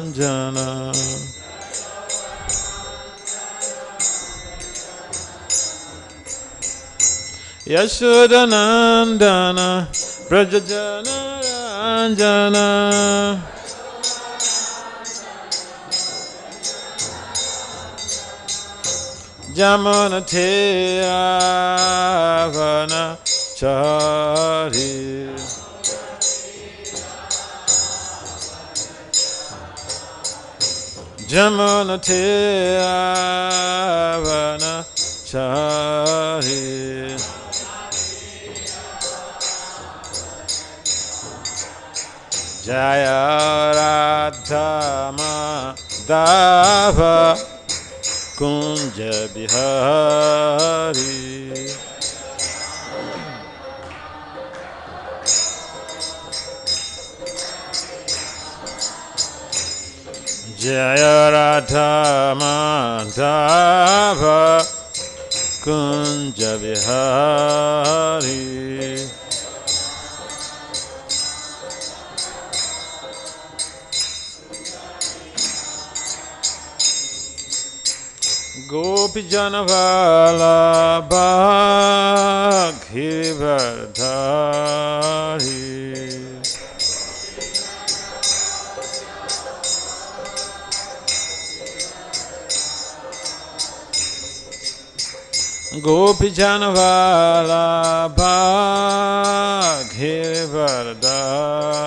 Jana Yashodanandana Prajajana Ranjana Jamunateyavana Chari Jamunateyavana Chari Jaya Radha Madhava Kunja Bihari Jaya Radha Madhava Kunja Bihari Gopi Janavala Bhakti Vardhari Gopi Janavala Bhakti Vardhari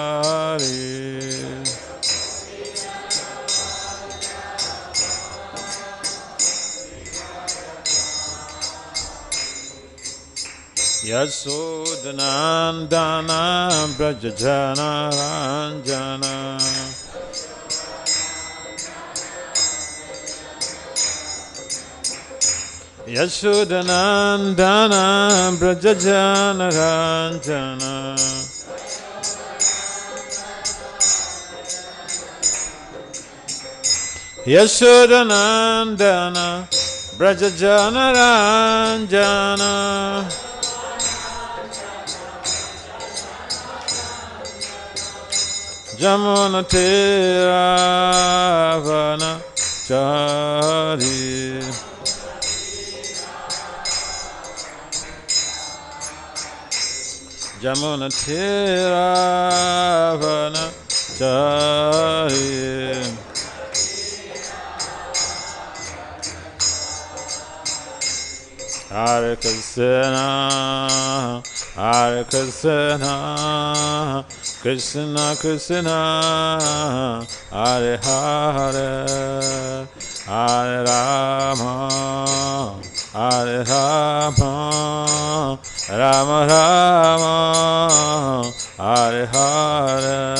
Yasodanandana Brajajana Ranjana Yasodanandana Brajajana Ranjana Yasodanandana Brajajana Ranjana Jamunateyavana Chari Jamunateyavana Chari Hare Krishna Hare Krishna Krishna Krishna Hare Hare Hare Rama Hare Rama Rama Rama Hare Hare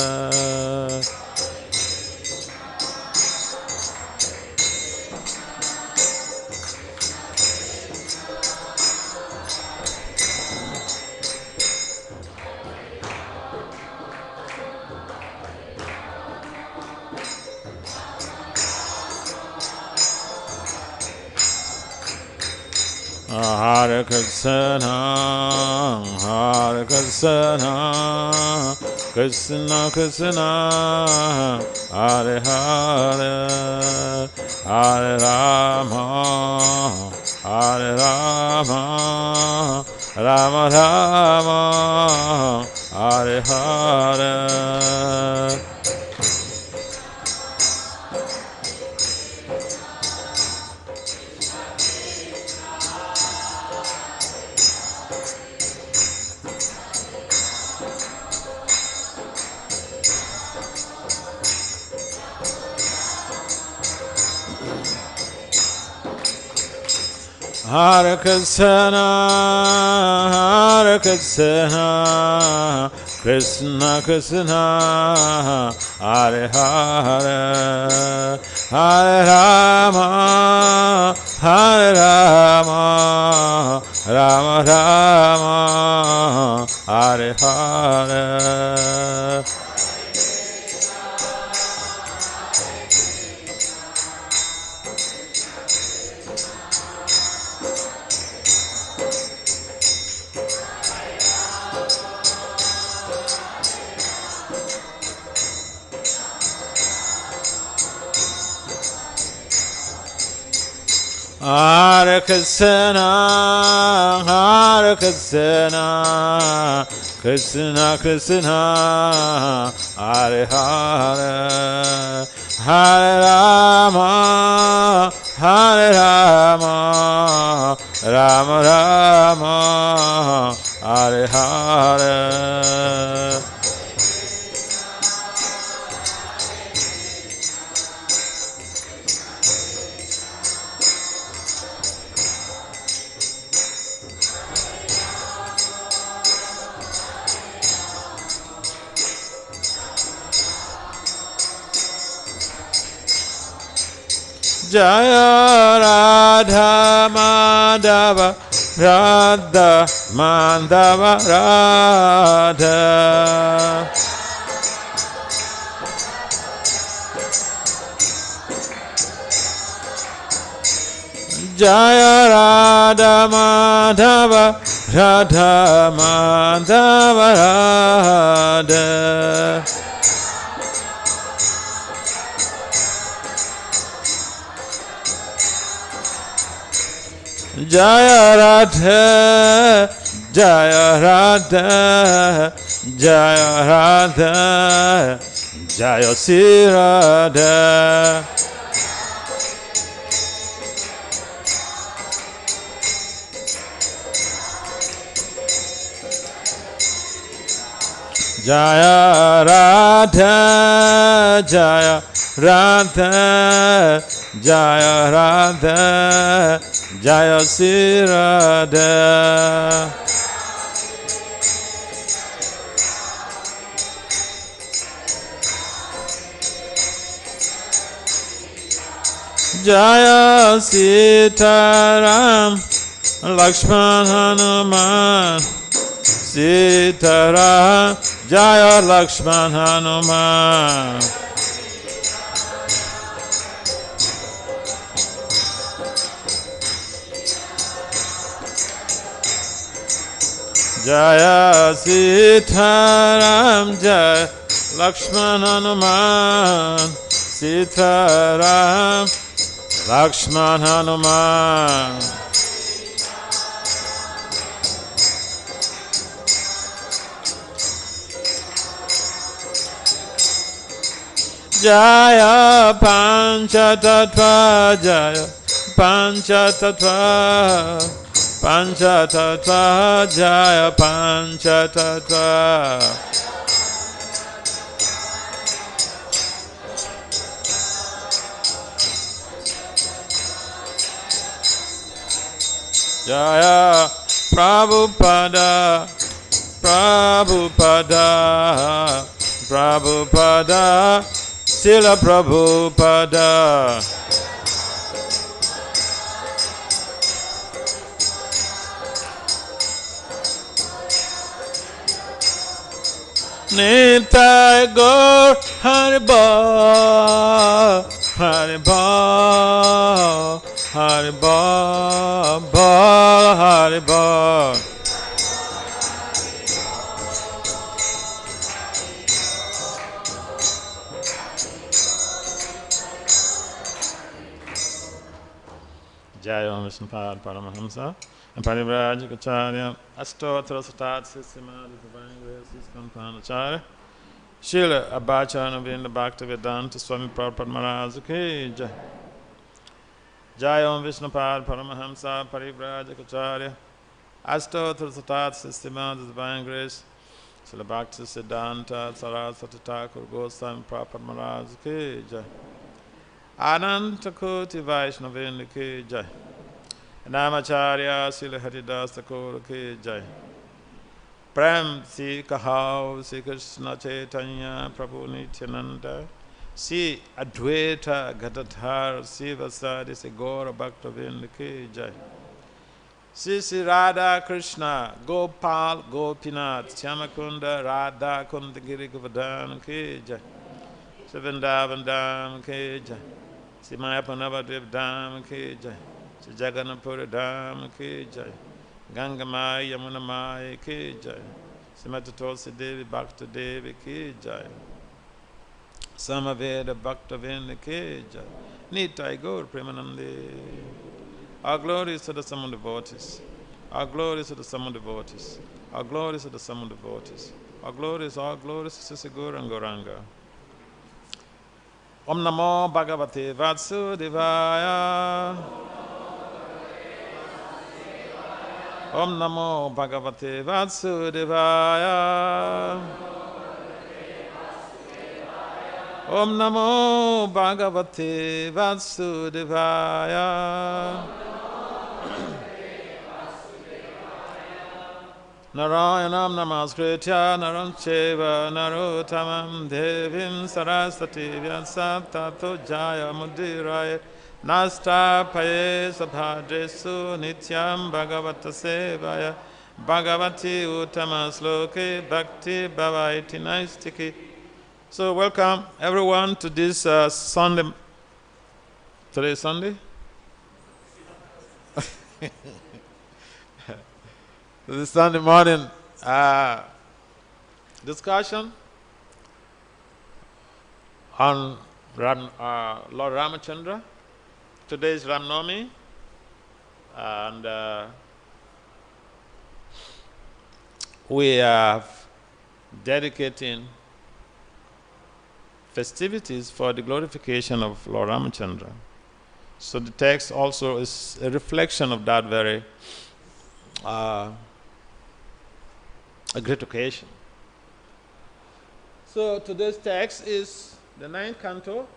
Hare Krishna, Hare Krishna, Krishna Krishna, Hare Hare, Hare Rama, Hare Rama, Rama Rama, Hare Hare. Hare Krishna, Hare Krishna, Krishna Krishna, Hare Hare, Hare Rama, Hare Rama, Rama Rama, Hare Hare. Hare Krishna, Hare Krishna, Krishna Krishna, Hare Hare, Hare Rama, Hare Rama, Rama Rama, Hare Hare. Jaya Radha Madhava Radha Madhava Radha Jaya Radha Madhava Radha Madhava Radha Jaya Radha, Jaya Radha, Jaya Radha, Jaya Sri Radha. Jaya Radha, Jaya Radha, Jaya Radha, Jaya Sri Radha. Jaya Sitaram, Lakshman Hanuman, Sitaram, Jaya Lakshman Hanuman. Jaya Sitaram, Jaya Lakshman Hanuman, Sitaram, Lakshman Hanuman. Jaya Panchatattva, Jaya Panchatattva, Panchatattva, Jaya Panchatattva. Jaya Prabhupada, Prabhupada, Prabhupada, Srila Prabhupada. Nitai Gaur Haribo, Haribo, Haribo, Bol Haribo. Jaya Vishnu Parabrahman and Parabrahman Astotra Stat Srimad Divine Grace Kampanacharya Srila Abhacharya Vinda Bhaktivedanta Swami Prabhupada Ki Jai. Jaya Vishnu Parabrahman Parabrahman Astotra Stat Srimad Divine Grace Srila Bhakti Siddhanta Saraswati Thakur Goswami Prabhupada Ki Jai. Ananta Koti Vaishnavendra Ki Jai. Namacharya Srila Haridas Thakur Ki Jai. Prem Si Kahau Si Krishna Chaitanya Prabhu Nityananda Si Advaita Gadadhar Si Vasadi Si Gaura Bhaktivinoda Ki Jai. Si Radha Krishna Gopal Gopinath Shyamakunda Radha Kundagiri Govardhana Ki Jai. Si Vrindavan Dham Ki Jai. Si Mayapanavadev Dham Ki Jai. Si Jagannapura Dham Ki Jai. Gangamaya Yamunamaya Ki Jai. Srimati Tulsi Devi Bhakta Devi Ki Jai. Samaveda Bhakta Vinda Ki Jai. Nitai Gaur Premanande. All glories to the Summon devotees. All glories to the Summon devotees. All glories to the Summon devotees. All glories to Sisi Guru and Gauranga. Om Namo Bhagavate Vasudevaya. Om Namo Bhagavate Vasudevaya. Om Namo Bhagavate Vasudevaya. Narayanam namaskritya naram cheva narottamam devim saraswati vyasam tato jaya mudiraya nastapaye sabhadresu nityam bhagavata sevaya bhagavati uttama sloke bhakti bhavaiti naistiki. So welcome everyone to this Sunday. Today is Sunday? This Sunday morning discussion on Lord Ramachandra. Today is Ram Navami, and we are dedicating festivities for the glorification of Lord Ramachandra. So the text also is a reflection of that very a great occasion. So today's text is the 9th canto,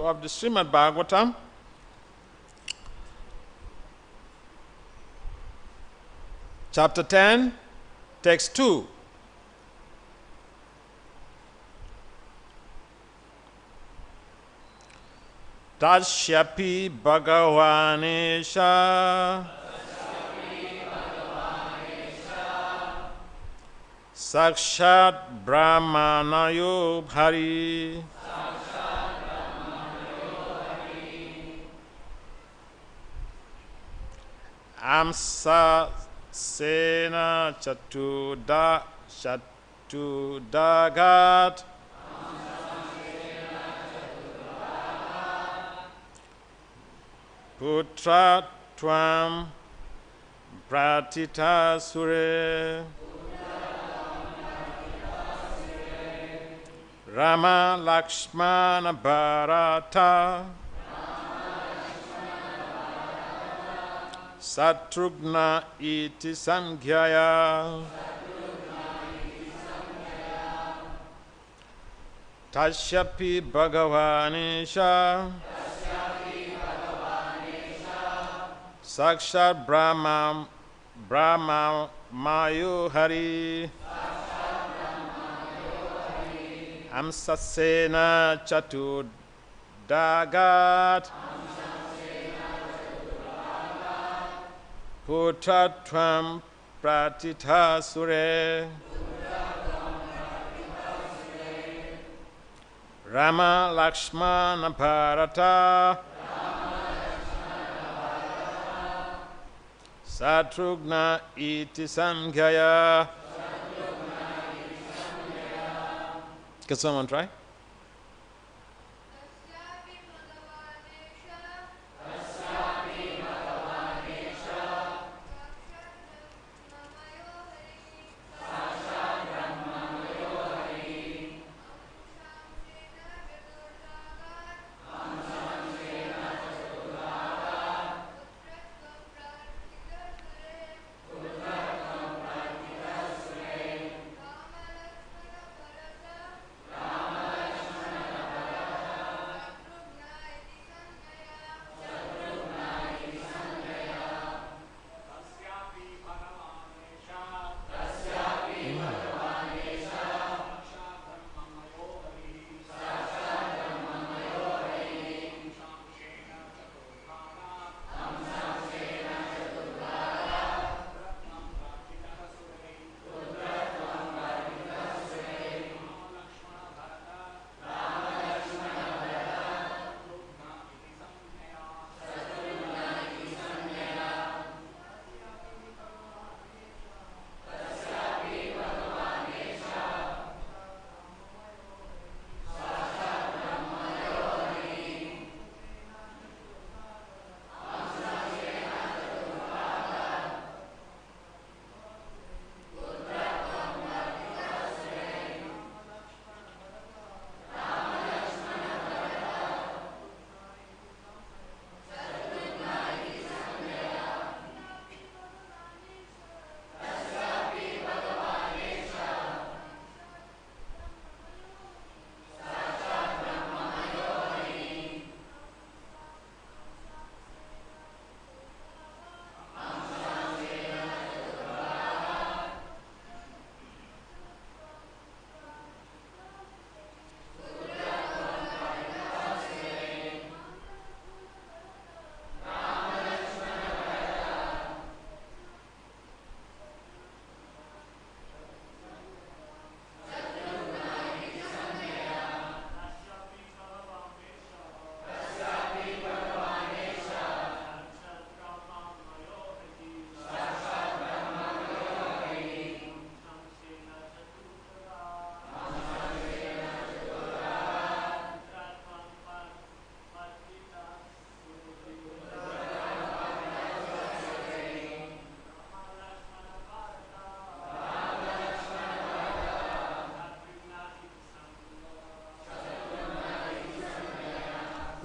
of the Srimad Bhagavatam, chapter 10, text 2. Tasyāpi bhagavān eṣaḥ sākṣāt brahmamayo hariḥ aṁśa-aṁśena caturdhāgāt putratvaṁ prārthitaḥ suraiḥ rāma-lakṣmaṇa-bharata śatrughnā iti saṁjñayā tasyāpi bhagavān eṣaḥ sākṣāt brahmamayo hariḥ aṁśa-aṁśena caturdhāgāt putratvaṁ prārthitaḥ suraiḥ rāma-lakṣmaṇa-bharata śatrughnā iti saṁjñayā. Can someone try?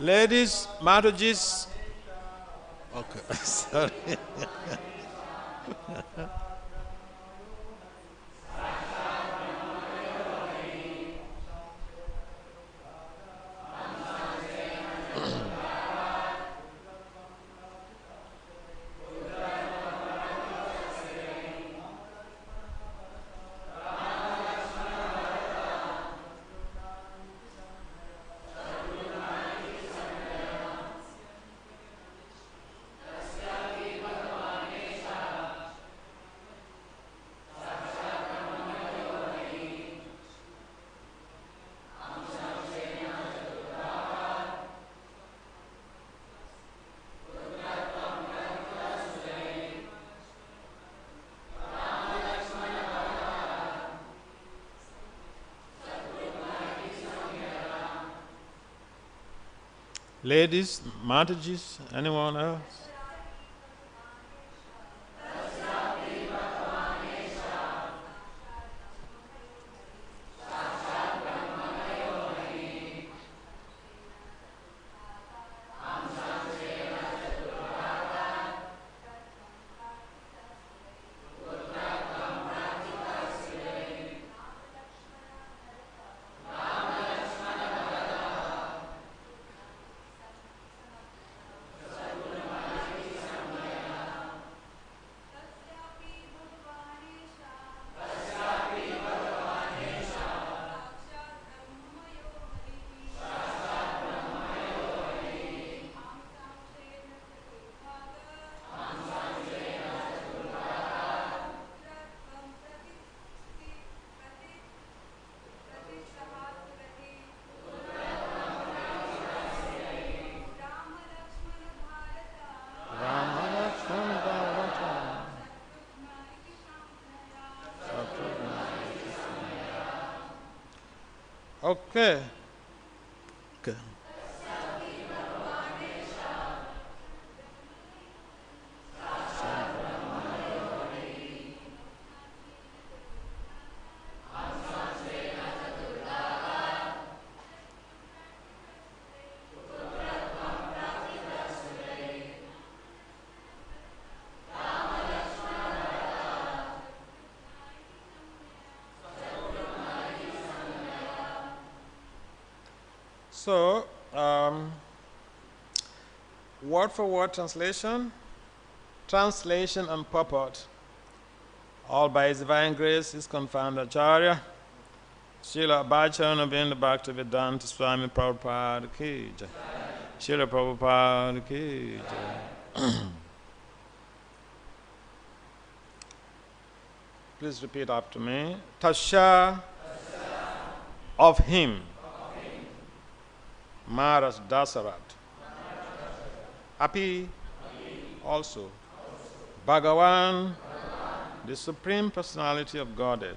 Ladies, Matajis. Okay, sorry. Ladies, Matajis, anyone else? Tasyāpi bhagavān eṣaḥ, sākṣāt brahma-mayo, aṁśa-aṁśena caturdhāgāt, putratvaṁ prārthitaḥ, rāma-lakṣmaṇa-bharata, tasyāpi bhagavān eṣaḥ, sākṣāt brahma-mayo, aṁśa-aṁśena caturdhāgāt, Rāma-lakṣmaṇa-bharata. Okay. Okay. So, word for word translation, translation and purport, all by His divine grace, His confirmed Acharya, Srila Bhakti Bhaktivedanta Swami Prabhupada ki jai. Srila Prabhupada ki jai. Please repeat after me. Tasya of him. Mahārāja Daśaratha. Api also. Bhagavān, the Supreme Personality of Godhead.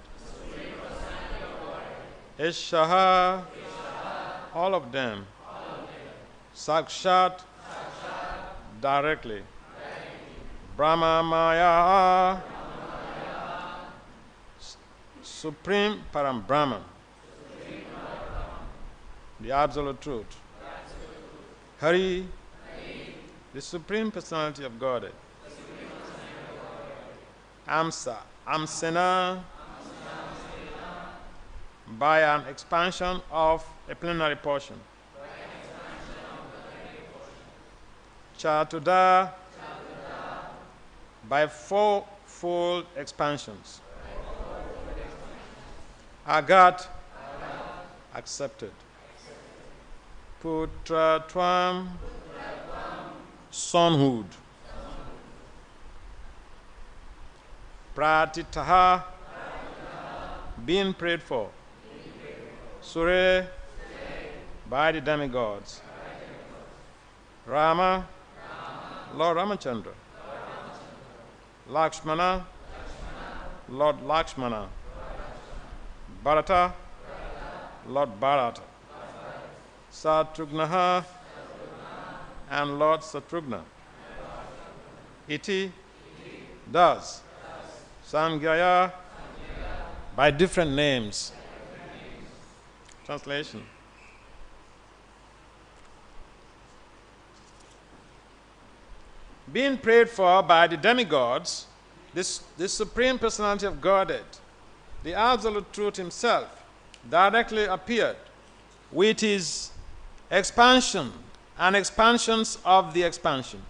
eṣaḥ, all of them. Sākṣāt, directly. Brahma-mayaḥ, Supreme Parabrahman, the absolute truth. Hariḥ, the Supreme Personality of Godhead. aṁśa-aṁśena, by an expansion of a plenary portion. Caturdhā, by fourfold expansions. Agāt, accepted. Putratvaṁ, sonhood. Prārthitaḥ, being prayed for. Suraiḥ, by the demigods. Rāma, Lord Ramachandra. Lakṣmaṇa, Lord Lakṣmaṇa. Bharata, Lord Bharata. Śatrughna, and Lord Śatrughna. Iti, thus. Saṁjñayā, by different names. Translation. being prayed for by the demigods, this Supreme Personality of Godhead, the Absolute Truth Himself, directly appeared with His expansion and expansions of the expansion.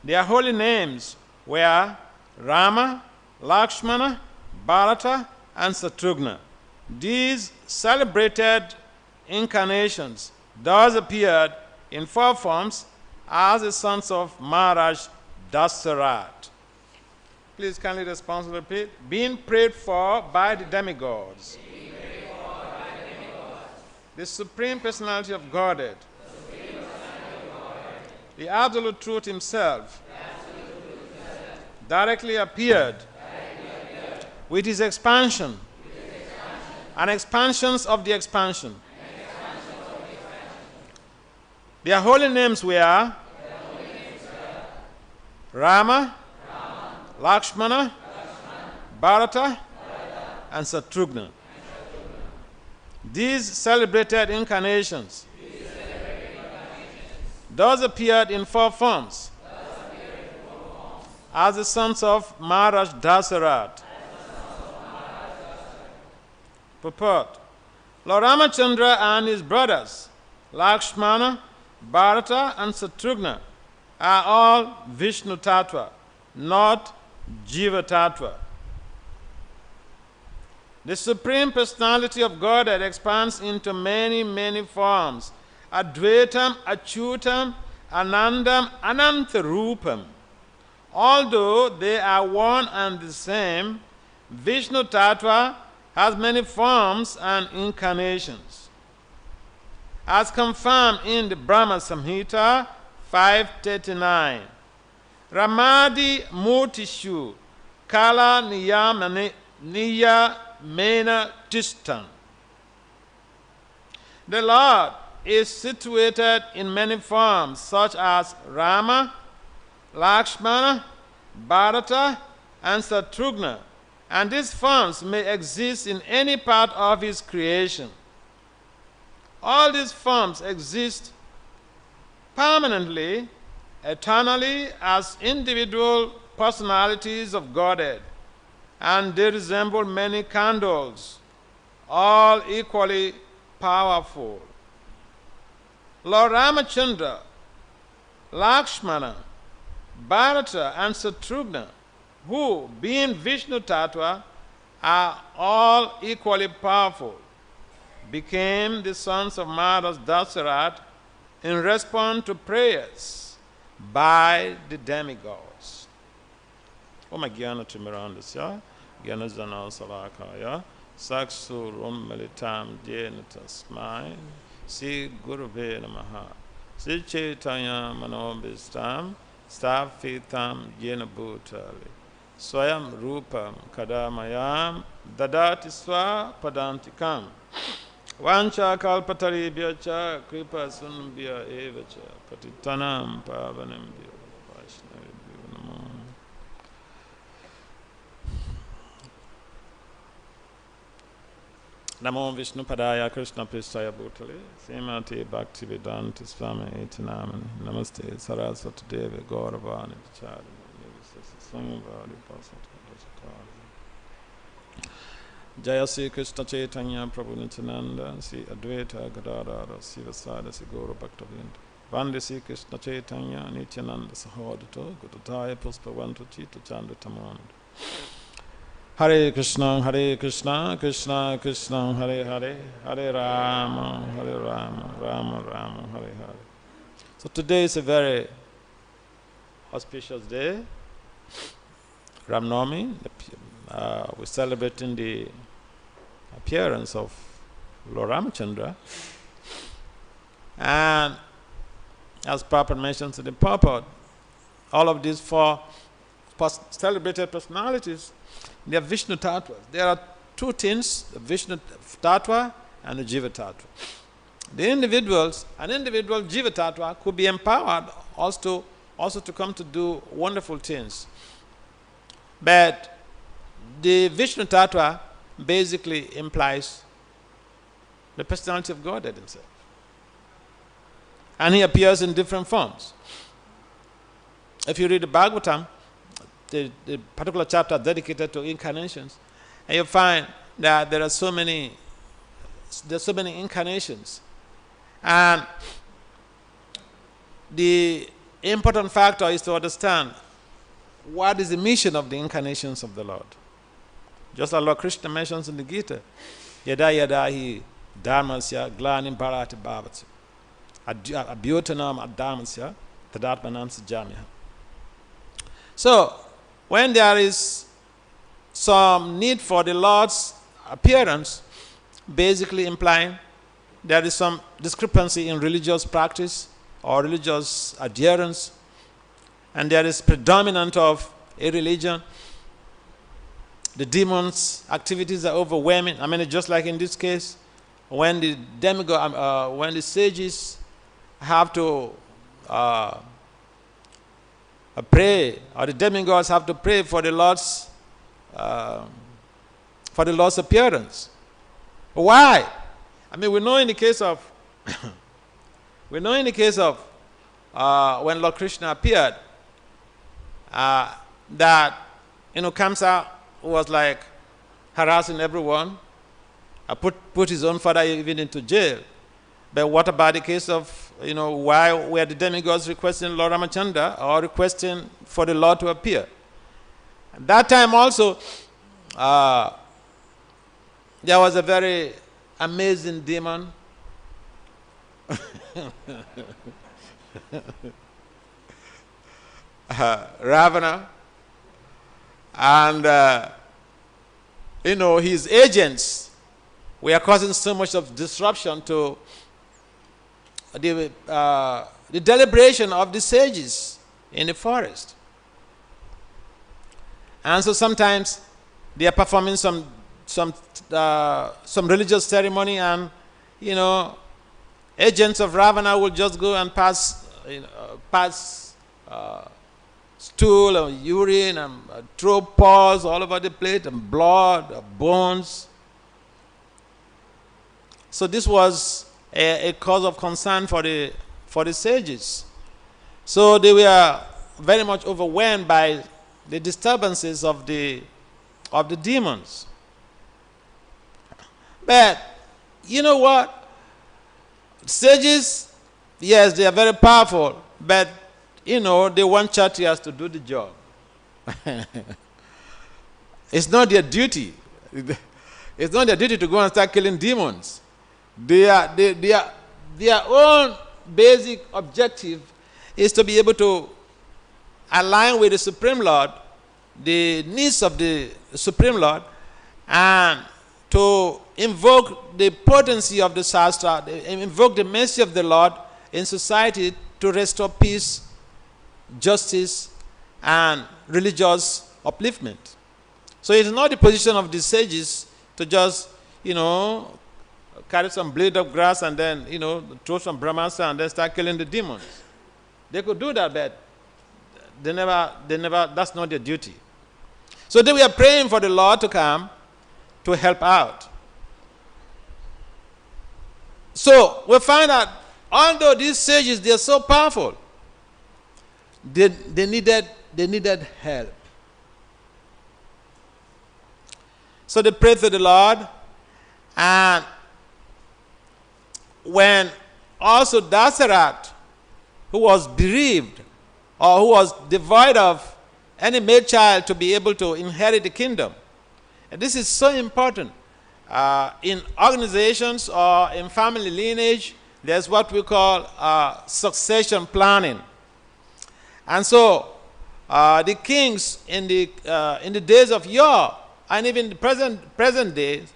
Their holy names were Rama, Lakshmana, Bharata, and Śatrughna. These celebrated incarnations thus appeared in 4 forms as the sons of Mahārāja Daśaratha. Please kindly responsibly repeat. Being prayed for by the demigods. The Supreme Personality of Godhead. The Absolute Truth Himself directly appeared with His expansion and expansions of the expansion. Their holy names were Rama, Lakshmana, Bharata, and Śatrughna. These celebrated incarnations thus appeared in 4 forms as the sons of Mahārāja Daśaratha. Purport. Lord Ramachandra and his brothers, Lakshmana, Bharata, and Śatrughna, are all Vishnu Tattva, not Jiva Tattva. The Supreme Personality of Godhead expands into many, many forms. Advaitam, Achyutam, Anandam, Anantarupam. Although they are one and the same, Vishnu Tattva has many forms and incarnations. As confirmed in the Brahma Samhita 539, Ramadi Murtishu Kala Niyamena Tistan. The Lord is situated in many forms such as Rama, Lakshmana, Bharata, and Śatrughna, and these forms may exist in any part of His creation. All these forms exist permanently, eternally as individual personalities of Godhead, and they resemble many candles, all equally powerful. Lord Ramachandra, Lakshmana, Bharata, and Śatrughna, who, being Vishnu Tattva, are all equally powerful, became the sons of Mahārāja Daśaratha in response to prayers by the demigods. Om Jnana Timirandasya, Jnana Jana Salakaya, Sakshurum Melitam Jena Tasmai, Sri Gurave Namaha, Sri Chaitanya Manobhistam, Sthapitam Jena Bhutali, Swayam Rupam Kadamayam, Dadati Swa Padantikam, Vancha Kalpataribhyacha, Kripa Sunbhya Evacha, Patitanam Pavanambhya, Vaishnavibhyo Namo. Namo Vishnu Padaya Krishna Pristaya Bhutale, Srimati Bhakti Vedanta Swami Iti Namani, Namaste Saraswati Devi Gauravani Vicharini, Swami Vadi Pasati Jaya Sri Krishna Chaitanya Prabhu Nityananda, Sri Advaita Gadadhara, Sri Vasada, Sri Gaura Bhaktavinda, Vande Sri Krishna Chaitanya Nityananda Sahodito, Gudadaya Puspavantu Chita Chanda Tamanda. Hare Krishna, Krishna Krishna, Hare Hare, Hare Rama, Rama Rama, Hare Hare. So today is a very auspicious day, Ram Navami. We're celebrating the appearance of Lord Ramachandra. And as Prabhupada mentions in the purport, all of these 4 celebrated personalities, they are Vishnu Tattvas. There are 2 things, the Vishnu Tattva and the Jiva Tattva. The individuals, an individual Jiva Tattva could be empowered also to come to do wonderful things. But the Vishnu Tattva basically implies the personality of Godhead Himself. And He appears in different forms. if you read the Bhagavatam, the particular chapter dedicated to incarnations, and you find that there's so many incarnations. And the important factor is to understand what is the mission of the incarnations of the Lord. Just like Lord Krishna mentions in the Gita, yada yada hi dharmasya glanim bharati bhavati abhyutanam adharmasya tadatmanam sajamya. So, when there is some need for the Lord's appearance, basically implying there is some discrepancy in religious practice or religious adherence, and there is predominant of a religion, the demons' activities are overwhelming. I mean, just like in this case, when the demigod, when the sages have to pray, or the demigods have to pray for the Lord's appearance. Why? I mean, we know in the case of when Lord Krishna appeared, that Kamsa was like harassing everyone, put his own father even into jail. But what about the case of why were the demigods requesting Lord Ramachandra or requesting for the Lord to appear? At that time also, there was a very amazing demon. Ravana, and his agents were causing so much of disruption to the deliberation of the sages in the forest. And so sometimes they are performing some religious ceremony, and agents of Ravana will just go and pass stool and urine and throw paws all over the plate, and blood, bones. So this was a cause of concern for the sages. So they were very much overwhelmed by the disturbances of the demons. But you know what? Sages, yes, they are very powerful, but they want Kshatriyas to do the job. It's not their duty. It's not their duty to go and start killing demons. Their own basic objective is to be able to align with the Supreme Lord, the needs of the Supreme Lord, and to invoke the potency of the sākṣāt, invoke the mercy of the Lord in society to restore peace, justice, and religious upliftment. So it is not the position of the sages to just, carry some blade of grass and then, throw some brahmastra and then start killing the demons. They could do that, but they never, that's not their duty. So they were praying for the Lord to come to help out. So we find that although these sages, they are so powerful, they needed help. So they prayed to the Lord, and when also Daśaratha, who was bereaved or who was devoid of any male child to be able to inherit the kingdom. And this is so important. In organizations or in family lineage, there's what we call succession planning. And so the kings in the days of yore, and even the present days,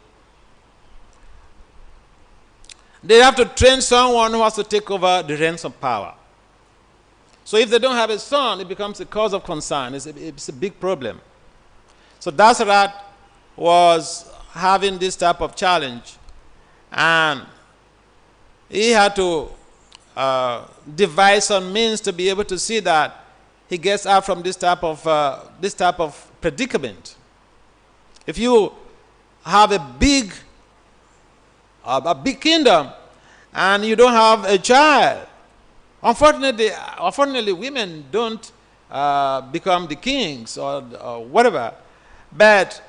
they have to train someone who has to take over the reins of power. So if they don't have a son, it becomes a cause of concern. It's a big problem. So Daśaratha was having this type of challenge, and he had to devise some means to be able to see that he gets out from this type of predicament. If you have a big kingdom and you don't have a child, unfortunately women don't become the kings or whatever. But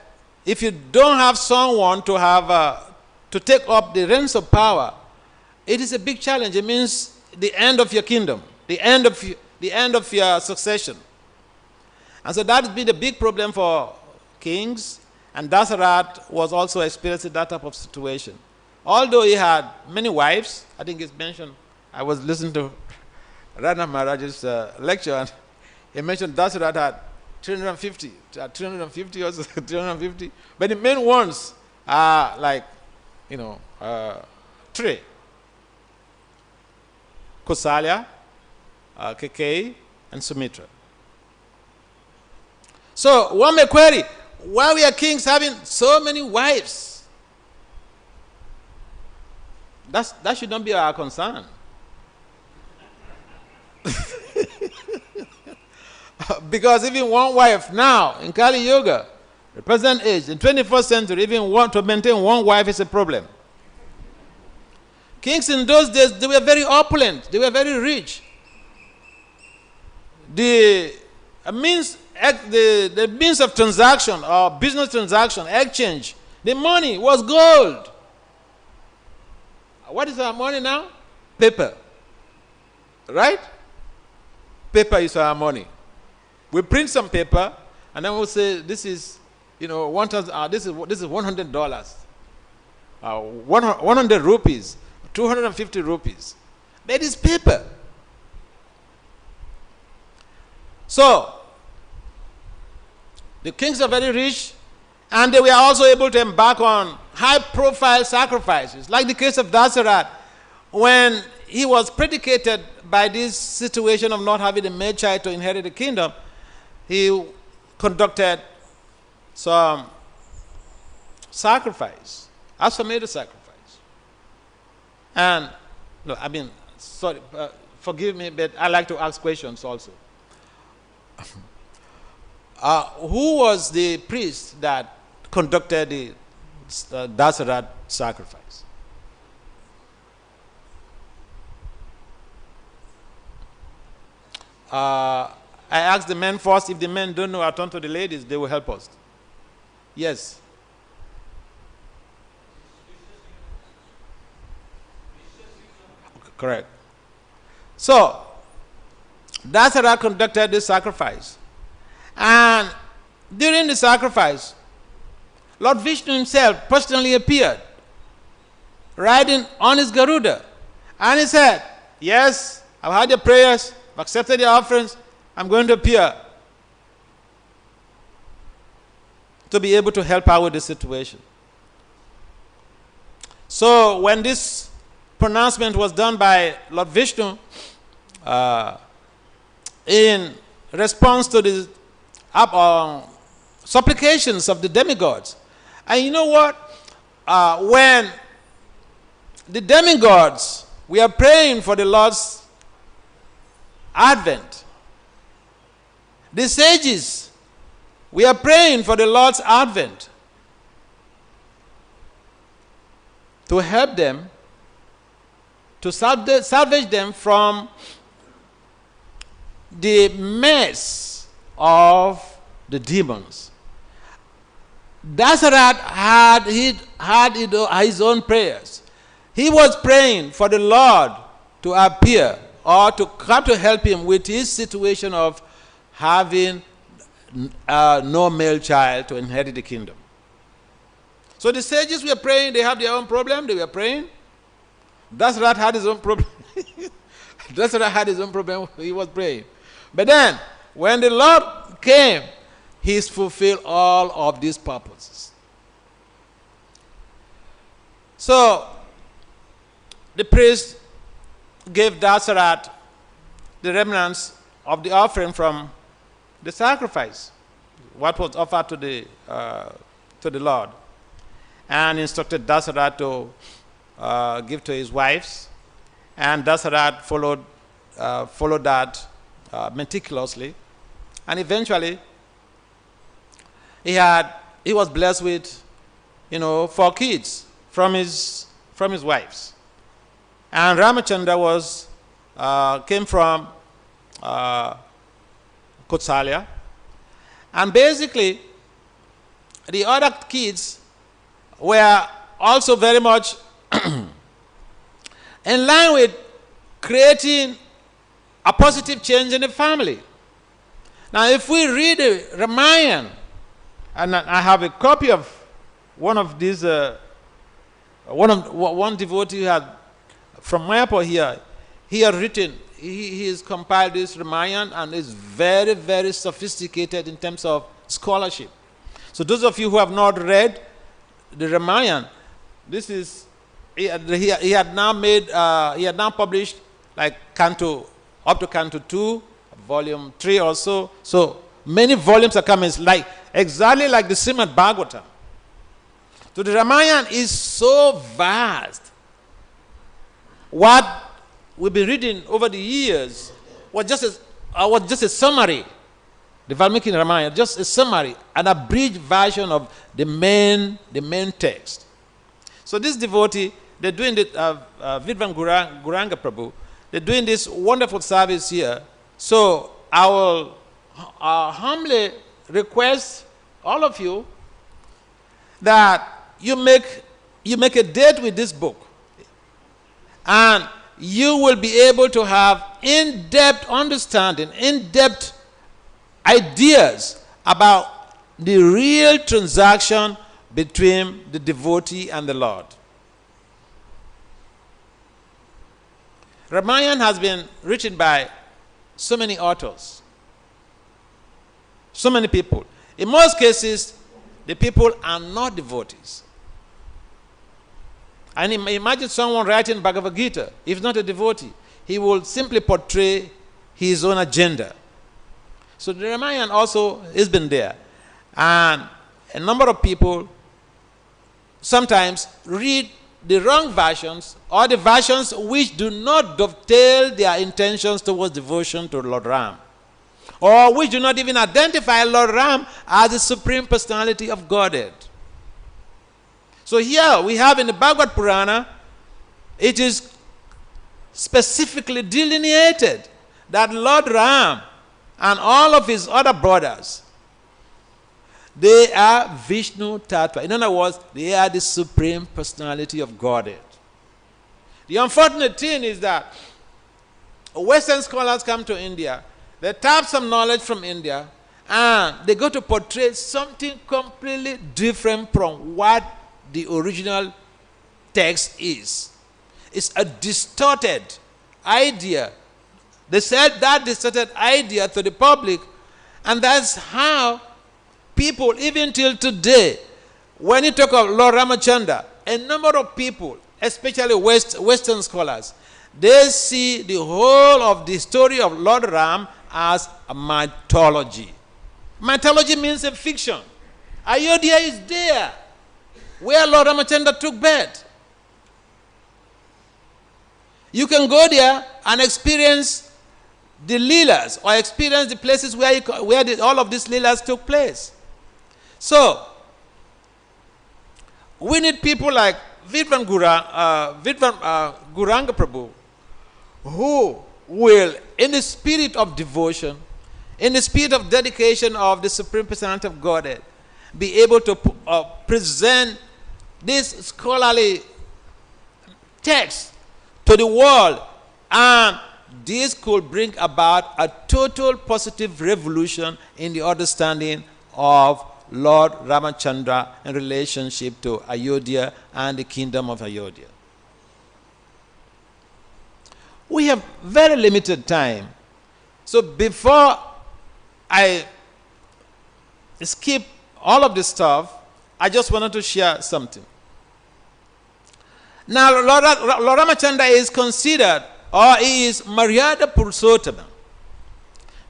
if you don't have someone to have to take up the reins of power, it is a big challenge. It means the end of your kingdom, the end of your succession. And so that has been a big problem for kings, and Daśaratha was also experiencing that type of situation. Although he had many wives, I think it's mentioned, I was listening to Rana Maharaj's lecture, and he mentioned Daśaratha had 350 or so, 350, but the main ones are like, three. Kausalya, Kaikeyi, and Sumitra. So one may query, why we are kings having so many wives? That should not be our concern. Because even one wife now in Kali Yuga, the present age, in 21st century, even to maintain one wife is a problem. Kings in those days, they were very opulent, they were very rich. The means of transaction or business transaction, exchange, the money was gold. What is our money now? Paper. Right? Paper is our money. We print some paper, and then we'll say this is, this is $100, 100 rupees, 250 rupees. That is paper. So the kings are very rich, and they were also able to embark on high-profile sacrifices, like the case of Daśaratha, when he was predicated by this situation of not having a male child to inherit the kingdom. He conducted some sacrifice, aṣvamedha sacrifice. And, no, I mean, sorry, forgive me, but I like to ask questions also. Who was the priest that conducted the Daśaratha sacrifice? I asked the men first. If the men don't know, I'll turn to the ladies. They will help us. Yes. Correct. So, Daśaratha conducted this sacrifice. And during the sacrifice, Lord Vishnu himself personally appeared, riding on his Garuda. And he said, yes, I've heard your prayers, I've accepted your offerings, I'm going to appear to be able to help out with this situation. So when this pronouncement was done by Lord Vishnu, in response to the supplications of the demigods, and you know what? When the demigods, we are praying for the Lord's advent. The sages, we are praying for the Lord's advent to help them, to salvage them from the mess of the demons. Daśaratha had his own prayers. He was praying for the Lord to appear or to come to help him with his situation of having no male child to inherit the kingdom. So the sages were praying, they have their own problem, they were praying. Daśaratha had his own problem. Daśaratha had his own problem, he was praying. But then, when the Lord came, he's fulfilled all of these purposes. So, the priest gave Daśaratha the remnants of the offering from the sacrifice, what was offered to the Lord, and instructed Daśaratha to give to his wives, and Daśaratha followed that meticulously, and eventually he was blessed with 4 kids from his wives, and Ramachandra came from Kausalya. And basically, the other kids were also very much in line with creating a positive change in the family. Now, if we read the Ramayana, and I have a copy of one of these, one devotee who had from Mayapur here, he had written, he has compiled this Ramayana, and is very, very sophisticated in terms of scholarship. So those of you who have not read the Ramayana, this is, he had now made, he had now published like Canto, up to Canto 2, Volume 3 also. So many volumes are coming, like exactly like the Srimad Bhagavatam. So the Ramayana is so vast. What we've been reading over the years was just a summary. The Valmiki Ramayana, just a summary, an abridged version of the main text. So this devotee, they're doing it, Vidvan Guranga Prabhu, they're doing this wonderful service here. So I will humbly request all of you that you make a date with this book, and you will be able to have in-depth understanding, in-depth ideas about the real transaction between the devotee and the Lord. Ramayana has been written by so many authors, so many people. In most cases, the people are not devotees. And imagine someone writing Bhagavad Gita, if not a devotee, he will simply portray his own agenda. So the Ramayana also has been there. And a number of people sometimes read the wrong versions, or the versions which do not dovetail their intentions towards devotion to Lord Ram, or which do not even identify Lord Ram as the Supreme Personality of Godhead. So here we have in the Bhagavad Purana, it is specifically delineated that Lord Ram and all of his other brothers, they are Vishnu Tattva. In other words, they are the Supreme Personality of Godhead. The unfortunate thing is that Western scholars come to India, they tap some knowledge from India, and they go to portray something completely different from what the original text is. It's a distorted idea. They said that distorted idea to the public, and that's how people, even till today, when you talk of Lord Ramachandra, a number of people, especially Western scholars, they see the whole of the story of Lord Ram as a mythology. Mythology means a fiction. Ayodhya is there, where Lord Ramachandra took birth. You can go there and experience the leelas, or experience the places where all of these leelas took place. So, we need people like Vidvan Guranga Prabhu, who will, in the spirit of devotion, in the spirit of dedication of the Supreme Personality of Godhead, be able to present this scholarly text to the world, and this could bring about a total positive revolution in the understanding of Lord Ramachandra in relationship to Ayodhya and the kingdom of Ayodhya. We have very limited time. So before I skip all of this stuff, I just wanted to share something. Now, Lord Ramachandra is considered, or he is Maryada Purushottama,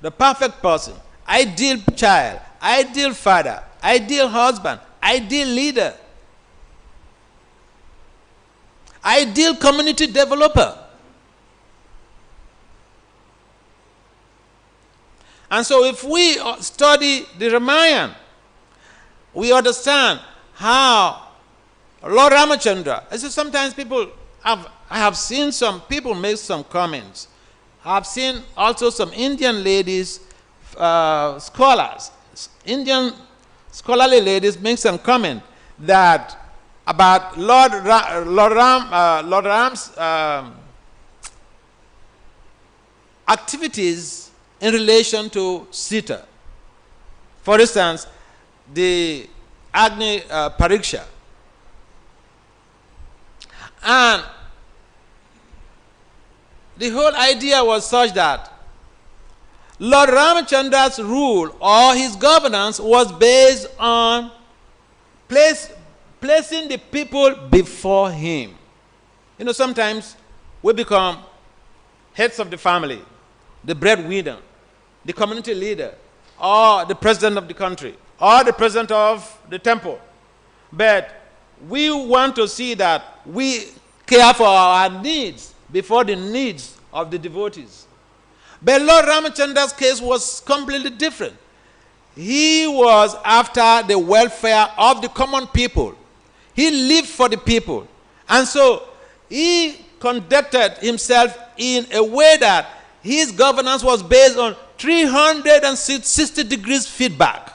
the perfect person, ideal child, ideal father, ideal husband, ideal leader, ideal community developer. And so if we study the Ramayana, we understand how Lord Ramachandra, I say sometimes I have seen some people make some comments. I have seen also some Indian ladies scholars, Indian scholarly ladies, make some comment that about Lord Ram's activities in relation to Sita. For instance, the Agni Pariksha. And the whole idea was such that Lord Ramachandra's rule or his governance was based on placing the people before him. You know, sometimes we become heads of the family, the breadwinner, the community leader, or the president of the country, or the president of the temple. But we want to see that we care for our needs before the needs of the devotees. But Lord Ramachandra's case was completely different. He was after the welfare of the common people. He lived for the people. And so he conducted himself in a way that his governance was based on 360 degrees feedback.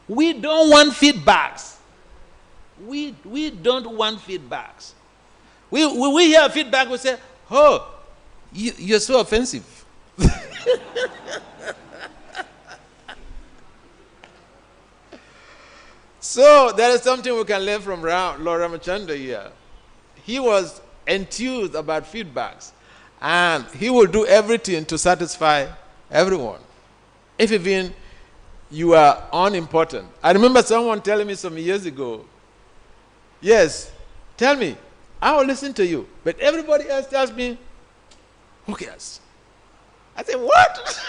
We don't want feedbacks. We don't want feedbacks. We hear feedback, we say, oh, you're so offensive. So there is something we can learn from Lord Ramachandra here. He was enthused about feedbacks, and he will do everything to satisfy everyone, if even you are unimportant. I remember someone telling me some years ago, yes, tell me, I will listen to you, but everybody else tells me, who cares? I said, what?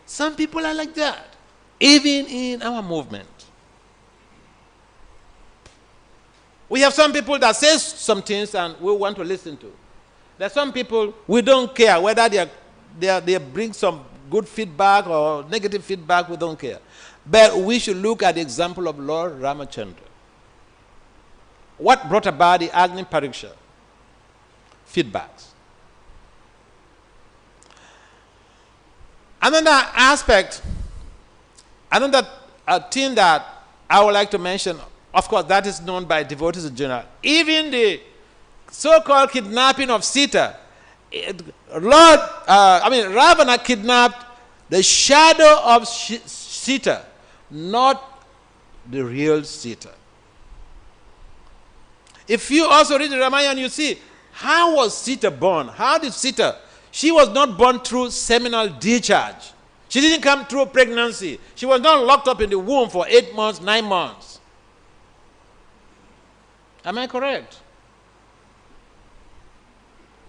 Some people are like that, even in our movement. We have some people that say some things and we want to listen to. There are some people we don't care whether they bring some good feedback or negative feedback, we don't care. But we should look at the example of Lord Ramachandra. What brought about the Agni Pariksha? Feedbacks. Another aspect, another thing that I would like to mention, of course, that is known by devotees in general. Even the so-called kidnapping of Sita, Ravana kidnapped the shadow of Sita, not the real Sita. If you also read the Ramayana, you see, how was Sita born? How did Sita? She was not born through seminal discharge. She didn't come through pregnancy. She was not locked up in the womb for 8 months, 9 months. Am I correct?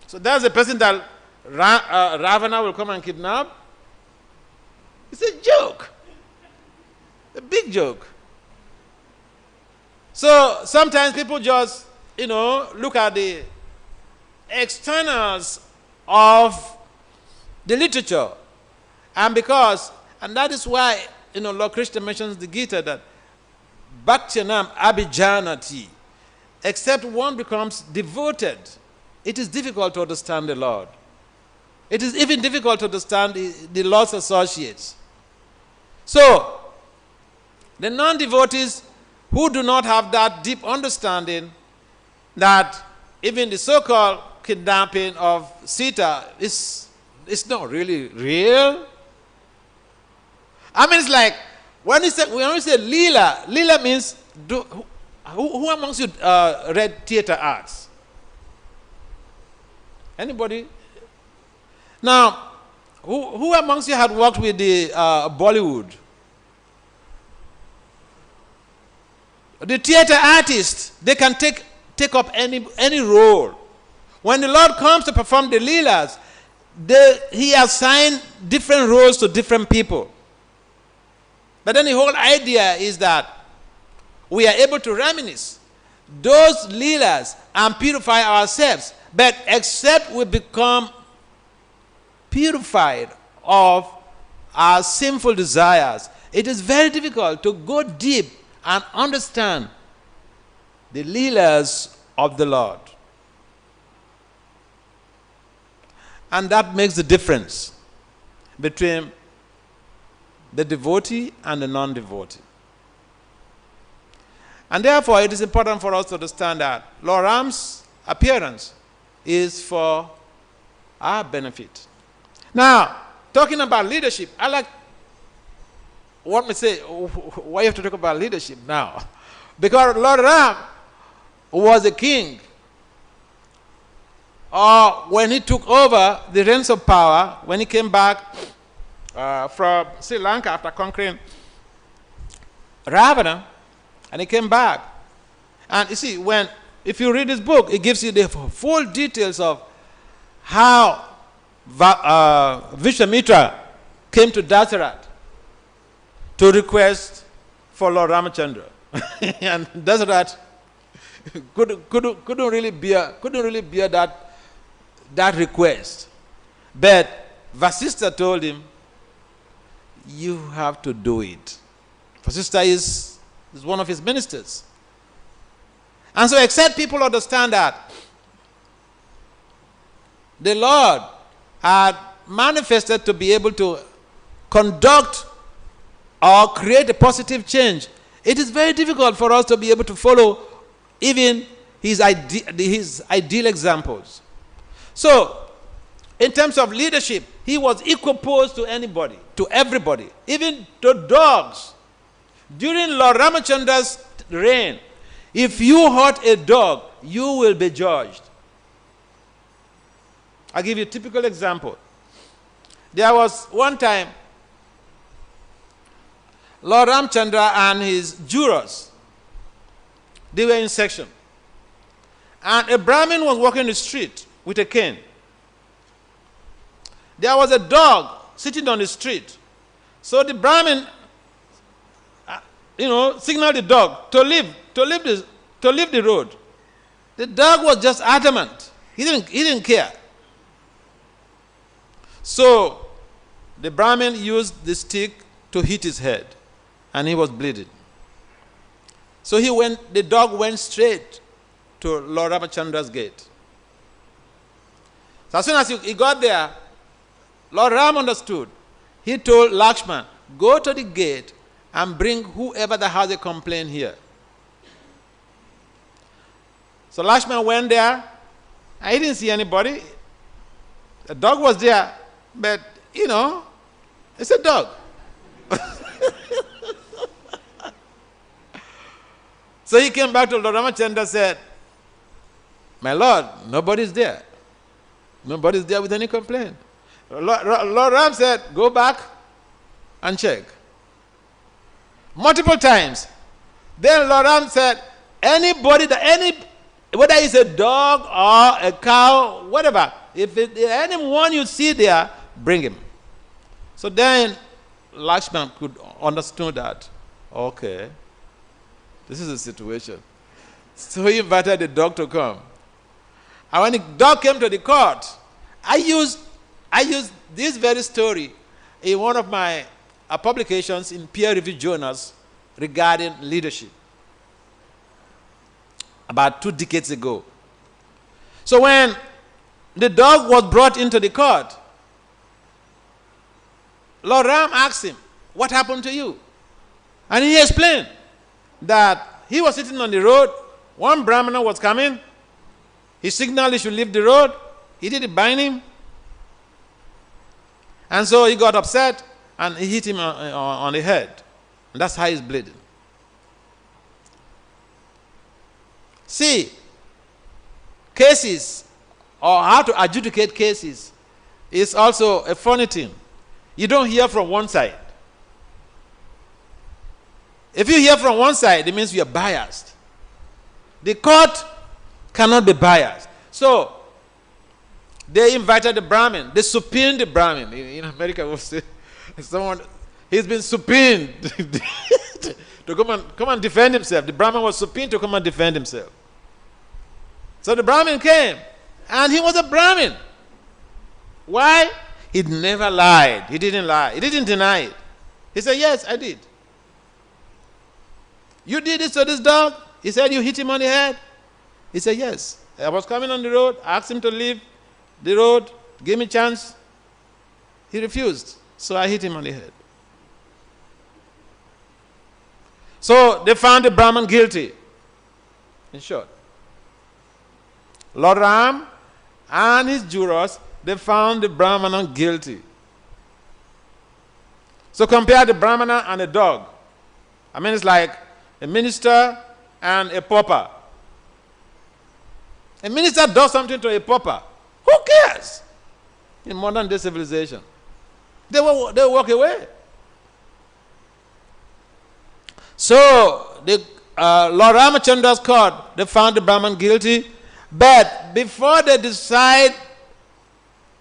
So that's the person that Ravana will come and kidnap. It's a joke. A big joke. So sometimes people just, look at the externals of the literature. And that is why, Lord Krishna mentions the Gita that Bhakti-nam abhijanati. Except one becomes devoted, it is difficult to understand the Lord. It is even difficult to understand the Lord's associates. So, the non-devotees who do not have that deep understanding that even the so-called kidnapping of Sita is not really real. I mean, it's like, when we say Leela, Leela means, who amongst you read theater arts? Anybody? Now, who amongst you had worked with the Bollywood? The theater artists, they can take up any role. When the Lord comes to perform the Leelas, he assigned different roles to different people. But then the whole idea is that we are able to reminisce those Leelas and purify ourselves. But except we become purified of our sinful desires, it is very difficult to go deep and understand the Leelas of the Lord. And that makes the difference between the devotee and the non-devotee. And therefore, it is important for us to understand that Lord Ram's appearance is for our benefit. Now, talking about leadership, I like what me say, why you have to talk about leadership now? Because Lord Ram was a king. Or when he took over the reins of power, when he came back from Sri Lanka after conquering Ravana, and he came back. And you see, if you read this book, it gives you the full details of how Vishwamitra came to Dasaratha to request for Lord Ramachandra. And Dasaratha couldn't really bear that request. But Vasistha told him, you have to do it. Vasistha is one of his ministers. And so except people understand that the Lord had manifested to be able to conduct or create a positive change, it is very difficult for us to be able to follow even his ideal examples. So, in terms of leadership, he was equiposed to anybody, to everybody, even to dogs. During Lord Ramachandra's reign, if you hurt a dog, you will be judged. I'll give you a typical example. There was one time, Lord Ramchandra and his jurors, they were in section. And a Brahmin was walking the street with a cane. There was a dog sitting on the street. So the Brahmin, signaled the dog to leave the road. The dog was just adamant. He didn't care. So the Brahmin used the stick to hit his head, and he was bleeding. So the dog went straight to Lord Ramachandra's gate. So as soon as he got there, Lord Ram understood. He told Lakshman, go to the gate and bring whoever that has a complaint here. So Lakshman went there. I didn't see anybody. The dog was there, but it's a dog. So he came back to Lord Ramachandra and said, my Lord, nobody's there. Nobody's there with any complaint. Lord Ram said, go back and check. Multiple times. Then Lord Ram said, whether it's a dog or a cow, whatever, if anyone you see there, bring him. So then Lakshman could understand that, okay, this is the situation. So he invited the dog to come. And when the dog came to the court, I used this very story in one of my publications in peer-reviewed journals regarding leadership about 2 decades ago. So when the dog was brought into the court, Lord Ram asked him, what happened to you? And he explained that he was sitting on the road, one Brahmana was coming, he signaled he should leave the road, he didn't bind him, and so he got upset and he hit him on the head. And that's how he's bleeding. See, cases or how to adjudicate cases is also a funny thing. You don't hear from one side. If you hear from one side, it means you are biased. The court cannot be biased. So, they invited the Brahmin. They subpoenaed the Brahmin. In America, we'll say, he's been subpoenaed to come and defend himself. The Brahmin was subpoenaed to come and defend himself. So the Brahmin came, and he was a Brahmin. Why? He never lied. He didn't lie. He didn't deny it. He said, yes, I did. You did this to this dog? He said, you hit him on the head? He said, yes. I was coming on the road, I asked him to leave the road, give me a chance. He refused. So I hit him on the head. So they found the Brahman guilty. In short, Lord Ram and his jurors, they found the Brahmana guilty. So compare the Brahmana and a dog. I mean, it's like a minister and a pauper. A minister does something to a pauper. Who cares? In modern day civilization, they will walk away. So the Lord Ramachandra's court, they found the Brahman guilty, but before they decide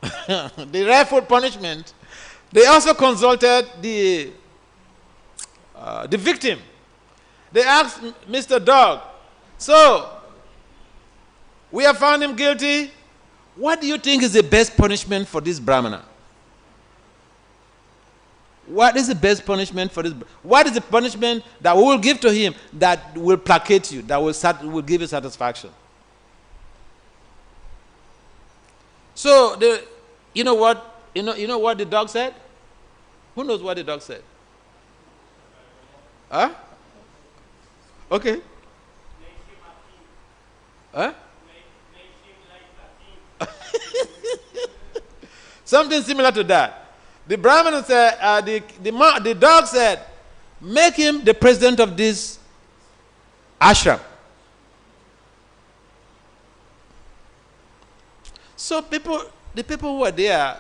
the rightful punishment, they also consulted the victim. They asked Mr. Dog, so we have found him guilty. What do you think is the best punishment for this Brahmana? What is the best punishment for this? What is the punishment that we will give to him that will placate you, that will give you satisfaction? So you know what the dog said? Who knows what the dog said? Huh? Okay. Make him a king. Huh? Make him like a king. Something similar to that. The Brahmana said, the dog said, make him the president of this ashram. So the people who were there,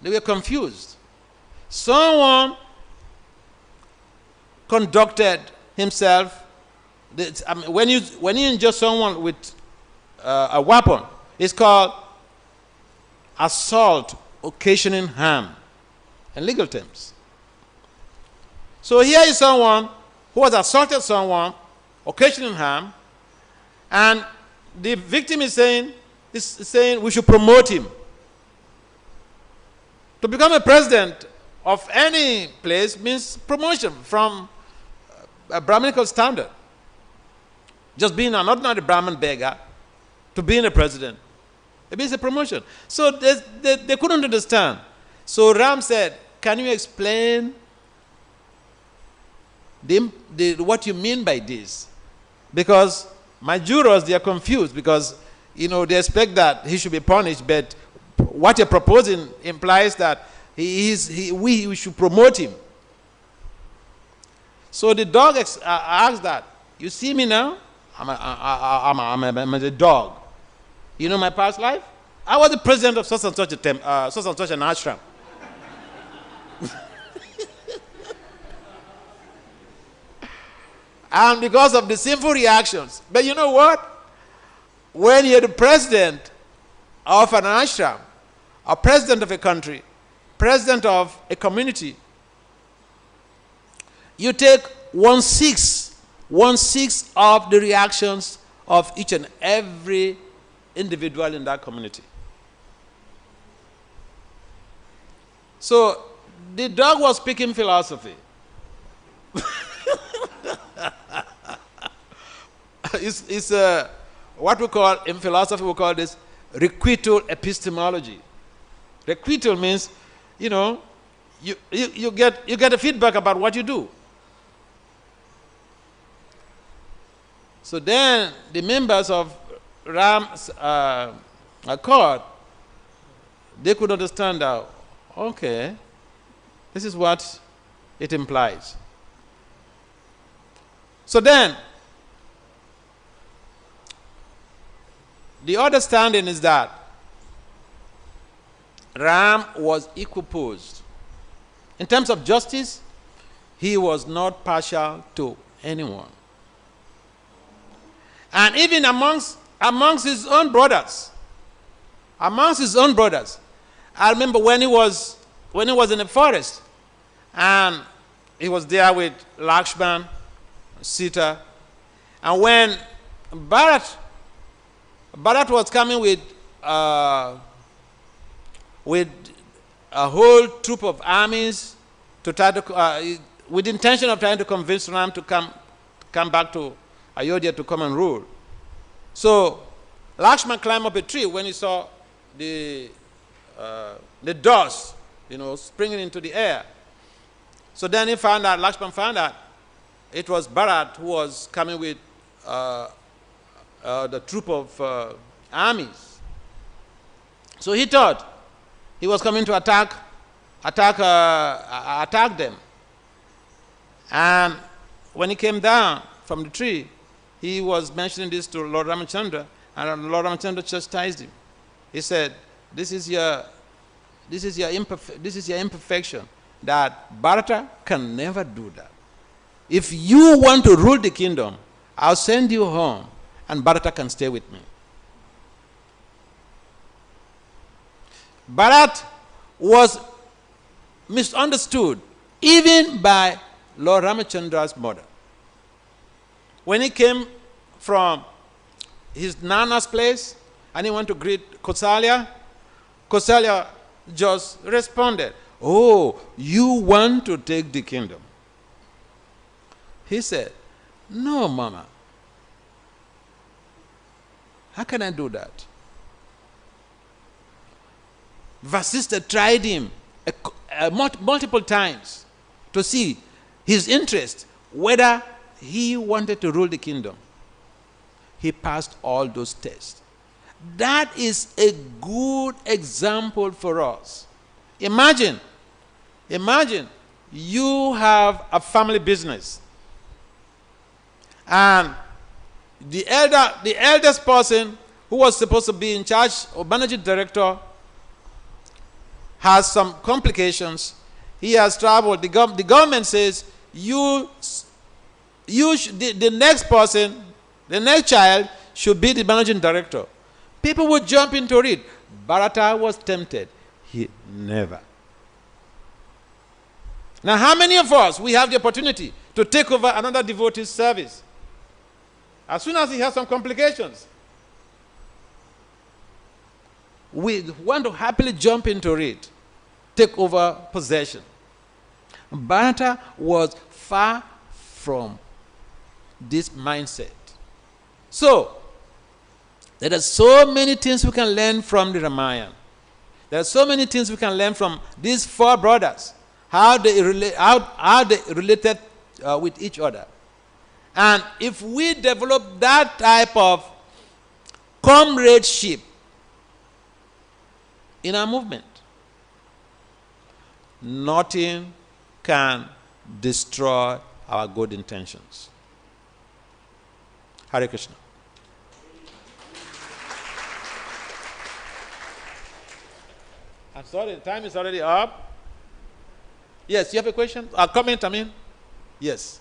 they were confused. Someone conducted himself. When you injure someone with a weapon, it's called assault occasioning harm in legal terms. So here is someone who has assaulted someone, occasioning harm, and the victim is saying we should promote him. To become a president of any place means promotion from a Brahminical standard. Just being an ordinary Brahmin beggar to being a president, it means a promotion. So they couldn't understand. So Ram said, can you explain what you mean by this? Because my jurors, they are confused because, they expect that he should be punished, but what you're proposing implies that we should promote him. So the dog asked that, you see me now? I'm a dog. You know my past life? I was the president of such and such an ashram. And because of the sinful reactions. But you know what? When you're the president of an ashram, or president of a country, president of a community, you take 1/6 of the reactions of each and every individual in that community. So the dog was speaking philosophy. It's what we call, in philosophy, we call this requital epistemology. Requital means, you get a feedback about what you do. So then the members of Ram's court, they could understand that, okay, this is what it implies. So then, the understanding is that Ram was equiposed. In terms of justice, he was not partial to anyone. And even amongst his own brothers, I remember when he was in the forest, and he was there with Lakshman, Sita, and when Bharat was coming with a whole troop of armies to try to, with the intention of trying to convince Ram to come back to Ayodhya to come and rule. So Lakshman climbed up a tree when he saw the dust, springing into the air. So then he found out, Lakshman found out, it was Bharat who was coming with the troop of armies. So he thought he was coming to attack them. And when he came down from the tree, he was mentioning this to Lord Ramachandra, and Lord Ramachandra chastised him. He said, this is your imperfection, that Bharata can never do that. If you want to rule the kingdom, I'll send you home, and Bharata can stay with me. Bharat was misunderstood even by Lord Ramachandra's mother. When he came from his Nana's place and he went to greet Kausalya, Kausalya just responded, "Oh, you want to take the kingdom?" He said, "No, Mama. How can I do that?" Vasistha tried him multiple times to see his interest, whether he wanted to rule the kingdom. He passed all those tests. That is a good example for us. Imagine you have a family business, and the eldest person who was supposed to be in charge, or managing director, has some complications. He has traveled. The government says the next person, the next child should be the managing director. People would jump into it. Bharata was tempted. He never. Now, how many of us, we have the opportunity to take over another devotee's service? As soon as he has some complications, we want to happily jump into it, take over possession. Bharata was far from this mindset. So, there are so many things we can learn from the Ramayana. There are so many things we can learn from these four brothers, how they related with each other. And if we develop that type of comradeship in our movement, nothing can destroy our good intentions. Hare Krishna. I'm sorry, the time is already up. Yes, you have a question? A comment, I mean? Yes.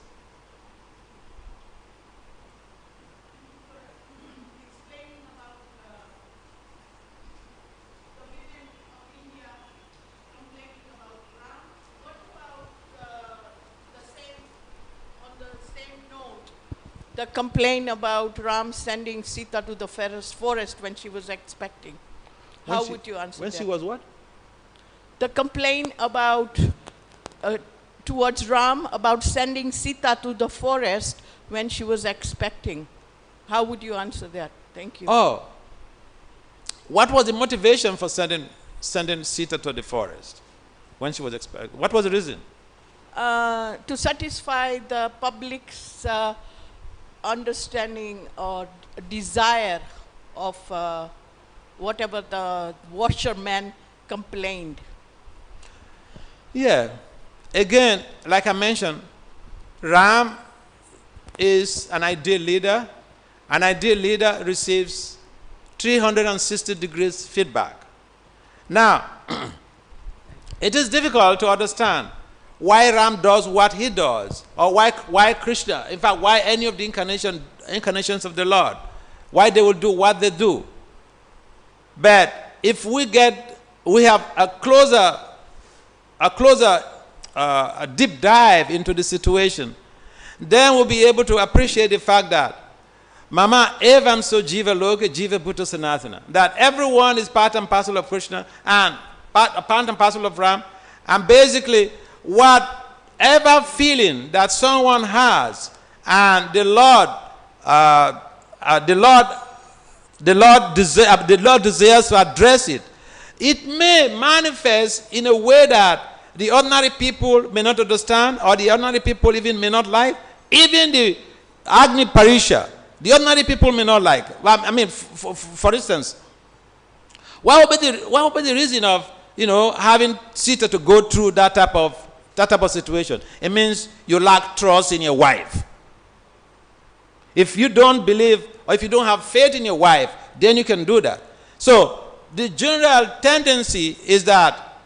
The complaint about Ram sending Sita to the forest when she was expecting. How would you answer that? When she was what? The complaint about towards Ram about sending Sita to the forest when she was expecting. How would you answer that? Thank you. Oh, what was the motivation for sending Sita to the forest when she was expecting? What was the reason? To satisfy the public's understanding or desire of whatever the washerman complained. Yeah. Again, like I mentioned, Ram is an ideal leader. An ideal leader receives 360 degrees feedback. Now, it is difficult to understand why Ram does what he does, or why Krishna, in fact, why any of the incarnations of the Lord, why they will do what they do. But if we have a deep dive into the situation, then we'll be able to appreciate the fact that Mama evam so jiva loka jiva bhuta sanatana, that everyone is part and parcel of Krishna and part and parcel of Ram, and basically whatever feeling that someone has, and the Lord desires to address it, it may manifest in a way that the ordinary people may not understand, or the ordinary people even may not like. Even the Agni Parisha, the ordinary people may not like. Well, I mean, for instance, what would be the reason of, having Sita to go through that type of situation? It means you lack trust in your wife. If you don't believe, or if you don't have faith in your wife, then you can do that. So the general tendency is that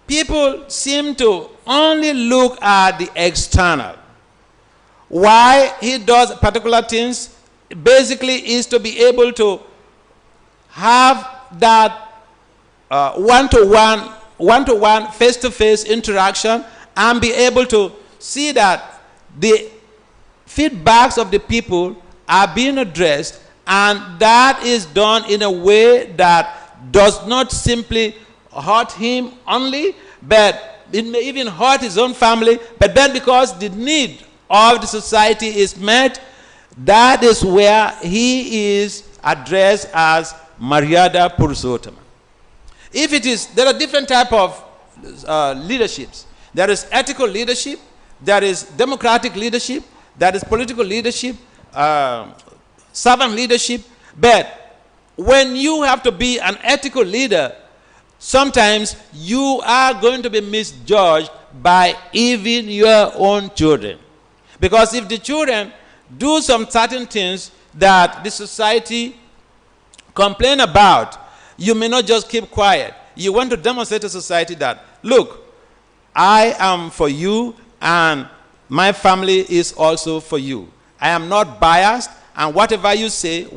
people seem to only look at the external. Why he does particular things basically is to be able to have that one-to-one, face-to-face interaction, and be able to see that the feedbacks of the people are being addressed, and that is done in a way that does not simply hurt him only, but it may even hurt his own family. But then because the need of the society is met, that is where he is addressed as Maryada Purushottama. If it is, there are different types of leaderships. There is ethical leadership, there is democratic leadership, there is political leadership, servant leadership. But when you have to be an ethical leader, sometimes you are going to be misjudged by even your own children. Because if the children do some certain things that the society complain about, you may not just keep quiet. You want to demonstrate to society that, look, I am for you and my family is also for you. I am not biased, and whatever you say,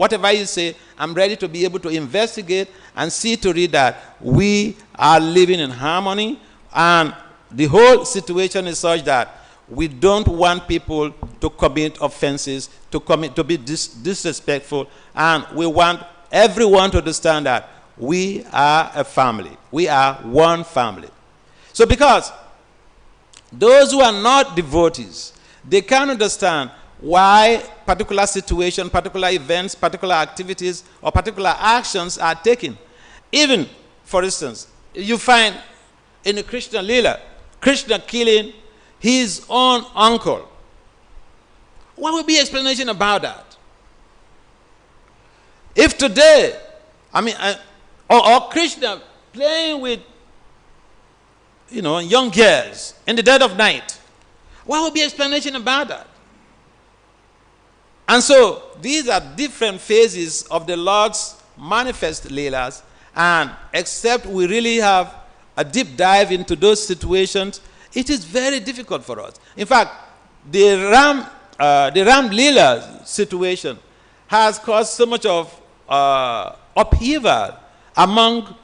I'm ready to be able to investigate and see to it that we are living in harmony, and the whole situation is such that we don't want people to commit offenses, to be disrespectful, and we want everyone to understand that we are a family. We are one family. So because those who are not devotees, they can't understand why particular situation, particular events, particular activities, or particular actions are taken. Even, for instance, you find in the Krishna Lila, Krishna killing his own uncle. What would be the explanation about that? If today, or Krishna playing with, young girls in the dead of night, what would be the explanation about that? And so these are different phases of the Lord's manifest Leelas, and except we really have a deep dive into those situations, it is very difficult for us. In fact, the Ram Leela situation has caused so much of upheaval among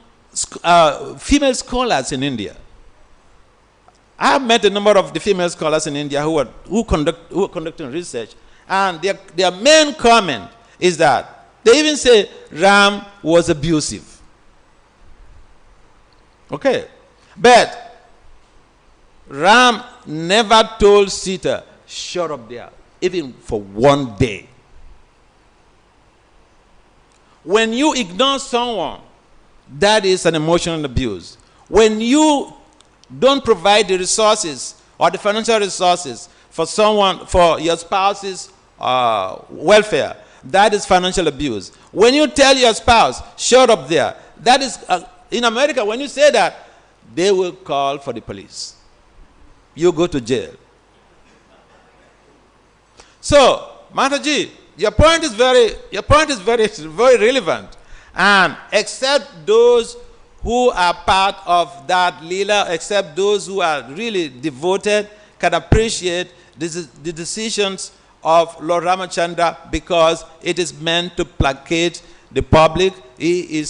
female scholars in India. I have met a number of the female scholars in India who are conducting research, and their main comment is that they even say Ram was abusive. Okay, but Ram never told Sita, shut up there, even for one day. When you ignore someone, that is an emotional abuse. When you don't provide the resources or the financial resources for someone, for your spouse's welfare, that is financial abuse. When you tell your spouse, shut up there, that is, in America, when you say that, they will call for the police. You go to jail. So, Mataji, your point is very relevant. And except those who are part of that Leela, except those who are really devoted, can appreciate the decisions of Lord Ramachandra, because it is meant to placate the public. He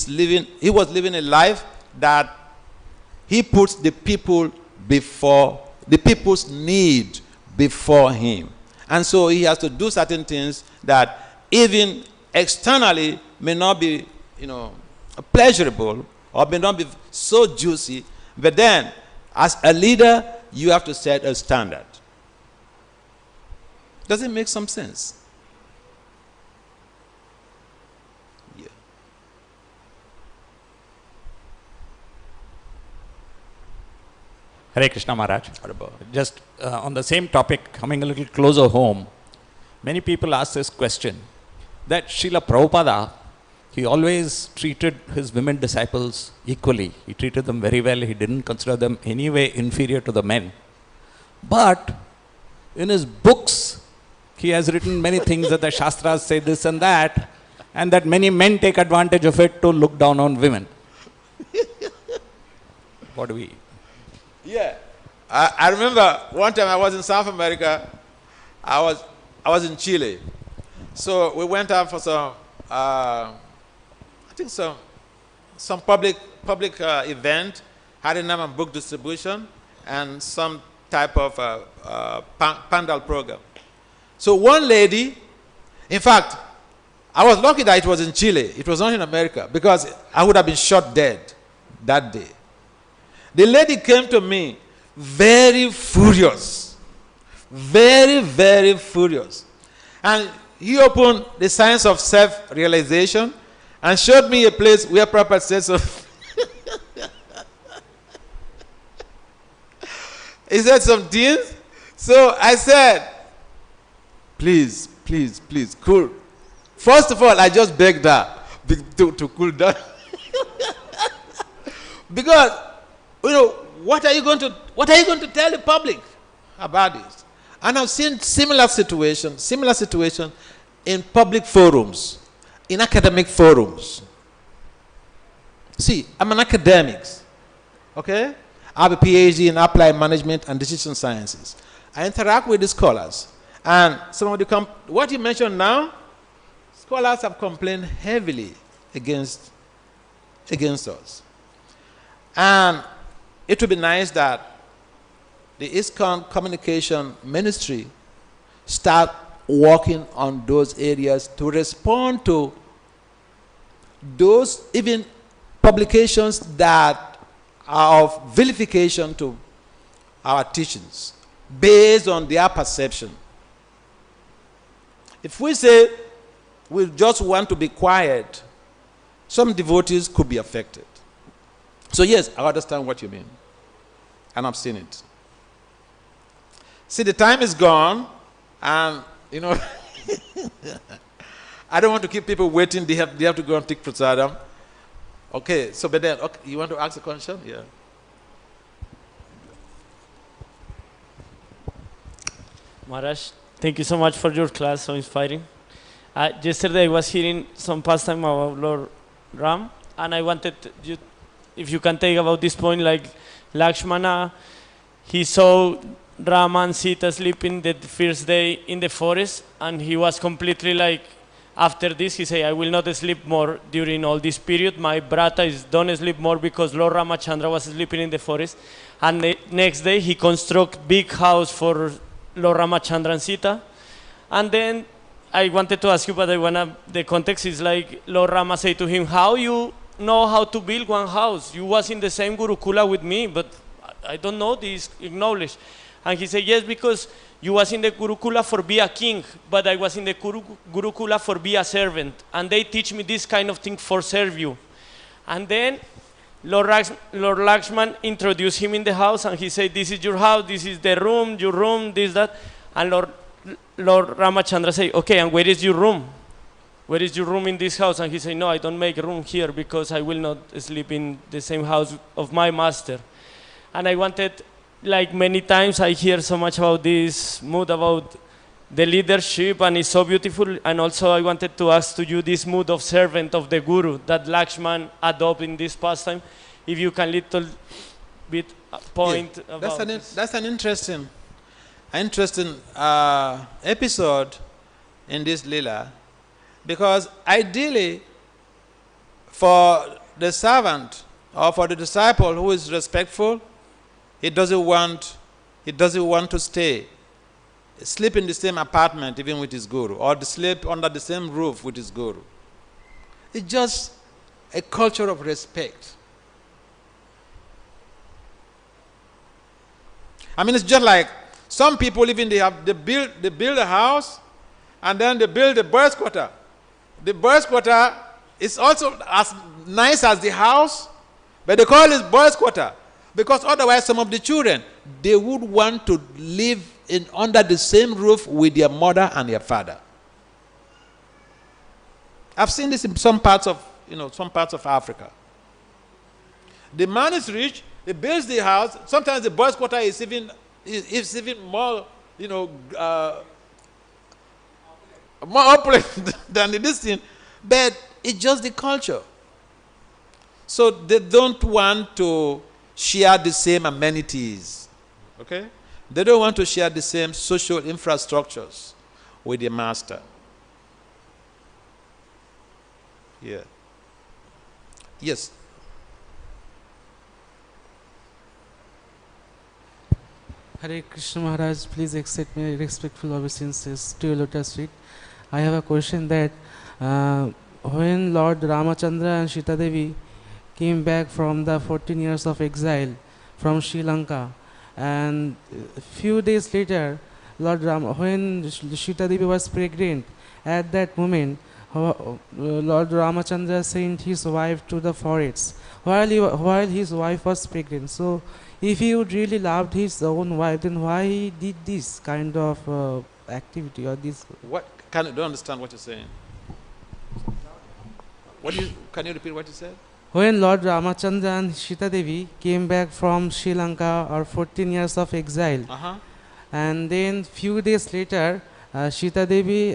was living a life that he puts the people before, the people's need before him. And so he has to do certain things that even externally may not be, pleasurable, or may not be so juicy, but then as a leader, you have to set a standard. Does it make some sense? Yeah. Hare Krishna Maharaj. Just on the same topic, coming a little closer home, many people ask this question, that Srila Prabhupada, he always treated his women disciples equally. He treated them very well. He didn't consider them any way inferior to the men. But in his books, he has written many things that the Shastras say this and that many men take advantage of it to look down on women. What do we... Yeah. I remember one time I was in South America. I was in Chile. So we went out for some, I think some public event, Harinam and book distribution, and some type of pandal program. So one lady, in fact, I was lucky that it was in Chile. It was not in America, because I would have been shot dead that day. The lady came to me very furious, very, very furious. And he opened the science of self-realization and showed me a place where Prabhupada says so. He said some things. So I said, please, please, please, cool. First of all, I just begged her to cool down. Because, what are you going to tell the public about this? And I've seen similar situations in public forums, in academic forums. See, I'm an academic, okay? I have a PhD in applied management and decision sciences. I interact with the scholars. And some of the what you mentioned now, scholars have complained heavily against us. And it would be nice that the ISKCON communication ministry start working on those areas to respond to those even publications that are of vilification to our teachings based on their perception. If we say we just want to be quiet, some devotees could be affected. So yes, I understand what you mean. And I've seen it. See, the time is gone, and I don't want to keep people waiting. They have to go and take prasadam. Okay, so but then, okay, you want to ask a question? Yeah. Maharaj, thank you so much for your class, so inspiring. Yesterday I was hearing some pastime about Lord Ram, and I wanted you, if you can take about this point, like Lakshmana, he saw Rama and Sita sleeping the first day in the forest, and he was completely like, after this, he said, I will not sleep more during all this period. My Bharata is don't sleep more because Lord Ramachandra was sleeping in the forest. And the next day, he construct big house for Lord Ramachandra and Sita. And then I wanted to ask you, but the context is like Lord Rama said to him, how you know how to build one house? You was in the same Gurukula with me, but I don't know this, acknowledge. And he said, yes, because you was in the Gurukula for be a king, but I was in the Gurukula for be a servant. And they teach me this kind of thing for serve you. And then Lord Lakshman introduced him in the house, and he said, this is your house, this is the room, your room, this, that. And Lord Ramachandra said, okay, and where is your room? Where is your room in this house? And he said, no, I don't make room here because I will not sleep in the same house of my master. And I wanted, like many times I hear so much about this mood about the leadership, and it's so beautiful. And also I wanted to ask to you this mood of servant of the Guru that Lakshman adopt in this pastime. If you can little bit point about that's an interesting episode in this lila, because ideally for the servant or for the disciple who is respectful, he doesn't want to sleep in the same apartment even with his guru, or to sleep under the same roof with his guru. It's just a culture of respect. I mean, it's just like some people even they build a house and then they build a birds quarter. The birds quarter is also as nice as the house, but they call it birds quarter. Because otherwise some of the children, they would want to live under the same roof with their mother and their father. I've seen this in some parts of, some parts of Africa. The man is rich, he builds the house. Sometimes the boys' quarter is even more, more opulent than this thing. But it's just the culture. So they don't want to share the same amenities. Okay? They don't want to share the same social infrastructures with the master. Yeah. Yes. Hare Krishna Maharaj, please accept my respectful obeisances to your lotus feet. I have a question that when Lord Ramachandra and Sita Devi came back from the 14 years of exile from Sri Lanka, and a few days later, when Sita Devi was pregnant, at that moment, Lord Ramachandra sent his wife to the forest while his wife was pregnant. So, if he would really loved his own wife, then why he did this kind of activity or this? What? Don't understand what you're saying. Can you repeat what you said? When Lord Ramachandra and Sita Devi came back from Sri Lanka or 14 years of exile, and then few days later, Sita Devi,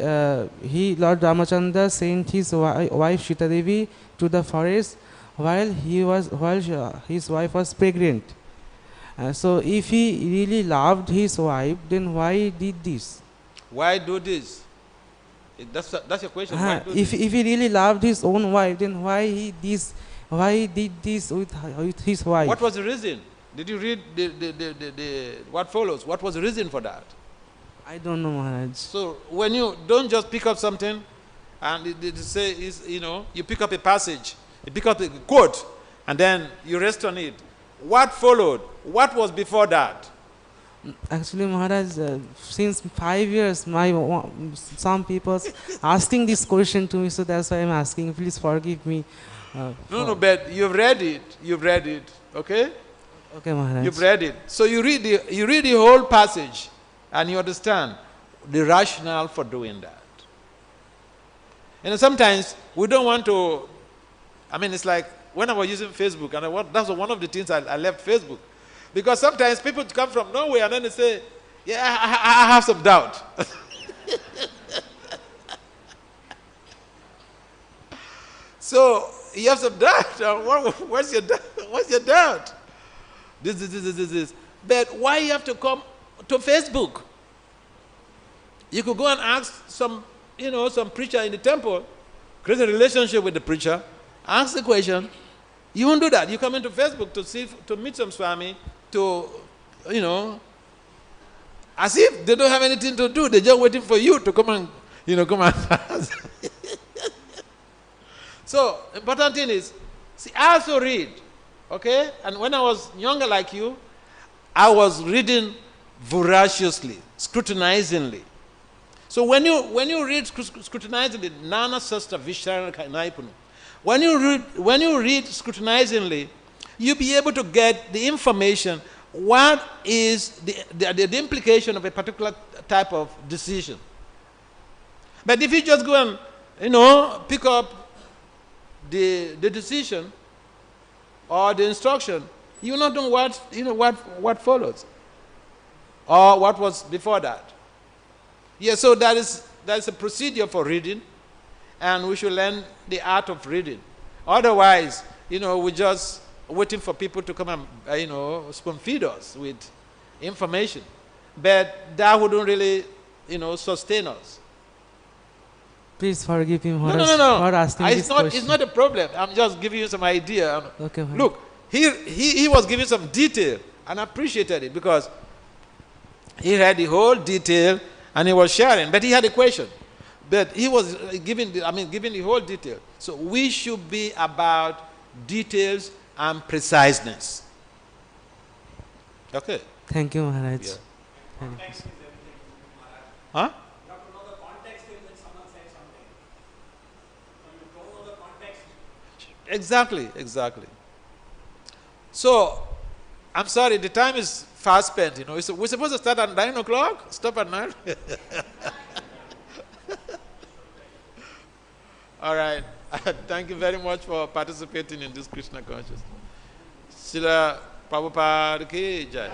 Lord Ramachandra sent his wife Sita Devi to the forest while his wife was pregnant. So if he really loved his wife, then why he did this? Why do this? That's your question. Why do if he really loved his own wife, then why he did this with his wife? What was the reason? Did you read what follows? What was the reason for that? I don't know, Maharaj. So when you don't just pick up something and you pick up a passage, you pick up a quote, and then you rest on it. What followed? What was before that? Actually, Maharaj, since 5 years, some people asking this question to me, so that's why I'm asking. Please forgive me. No, but you've read it, okay? Okay, Maharaj. You've read it. So you read the whole passage, and you understand the rationale for doing that. And sometimes we don't want to. It's like when I was using Facebook, and that was one of the things I left Facebook. Because sometimes people come from nowhere and then they say, yeah, I have some doubt. So you have some doubt. What's your doubt? This. But why you have to come to Facebook? You could go and ask some preacher in the temple, create a relationship with the preacher, ask the question. You won't do that. You come into Facebook to meet some Swami, as if they don't have anything to do. They're just waiting for you to come and ask. So, important thing is, I also read, okay? And when I was younger like you, I was reading voraciously, scrutinizingly. So when you read scrutinizingly, Nana Sastra Visharana Naipunu, when you read scrutinizingly, you'll be able to get the information, what is the implication of a particular type of decision. But if you just go and, pick up the decision or the instruction, you will not know what follows or what was before that. Yeah, so that is a procedure for reading, and we should learn the art of reading. Otherwise, we're just waiting for people to come and, spoon feed us with information. But that wouldn't really, sustain us. Please forgive him for asking this question. It's not a problem. I'm just giving you some idea. Okay. Look, he was giving some detail, and I appreciated it because he had the whole detail and he was sharing. But he had a question. But he was giving the whole detail. So we should be about details and preciseness. Okay. Thank you, Maharaj. Yeah. Context is everything, Maharaj. Huh? You have to know the context when someone says something. So you don't know the context. Exactly. So I'm sorry, the time is fast spent, you know. We're supposed to start at 9 o'clock? Stop at 9? All right. Thank you very much for participating in this Krishna consciousness. Srila Prabhupada ki jai.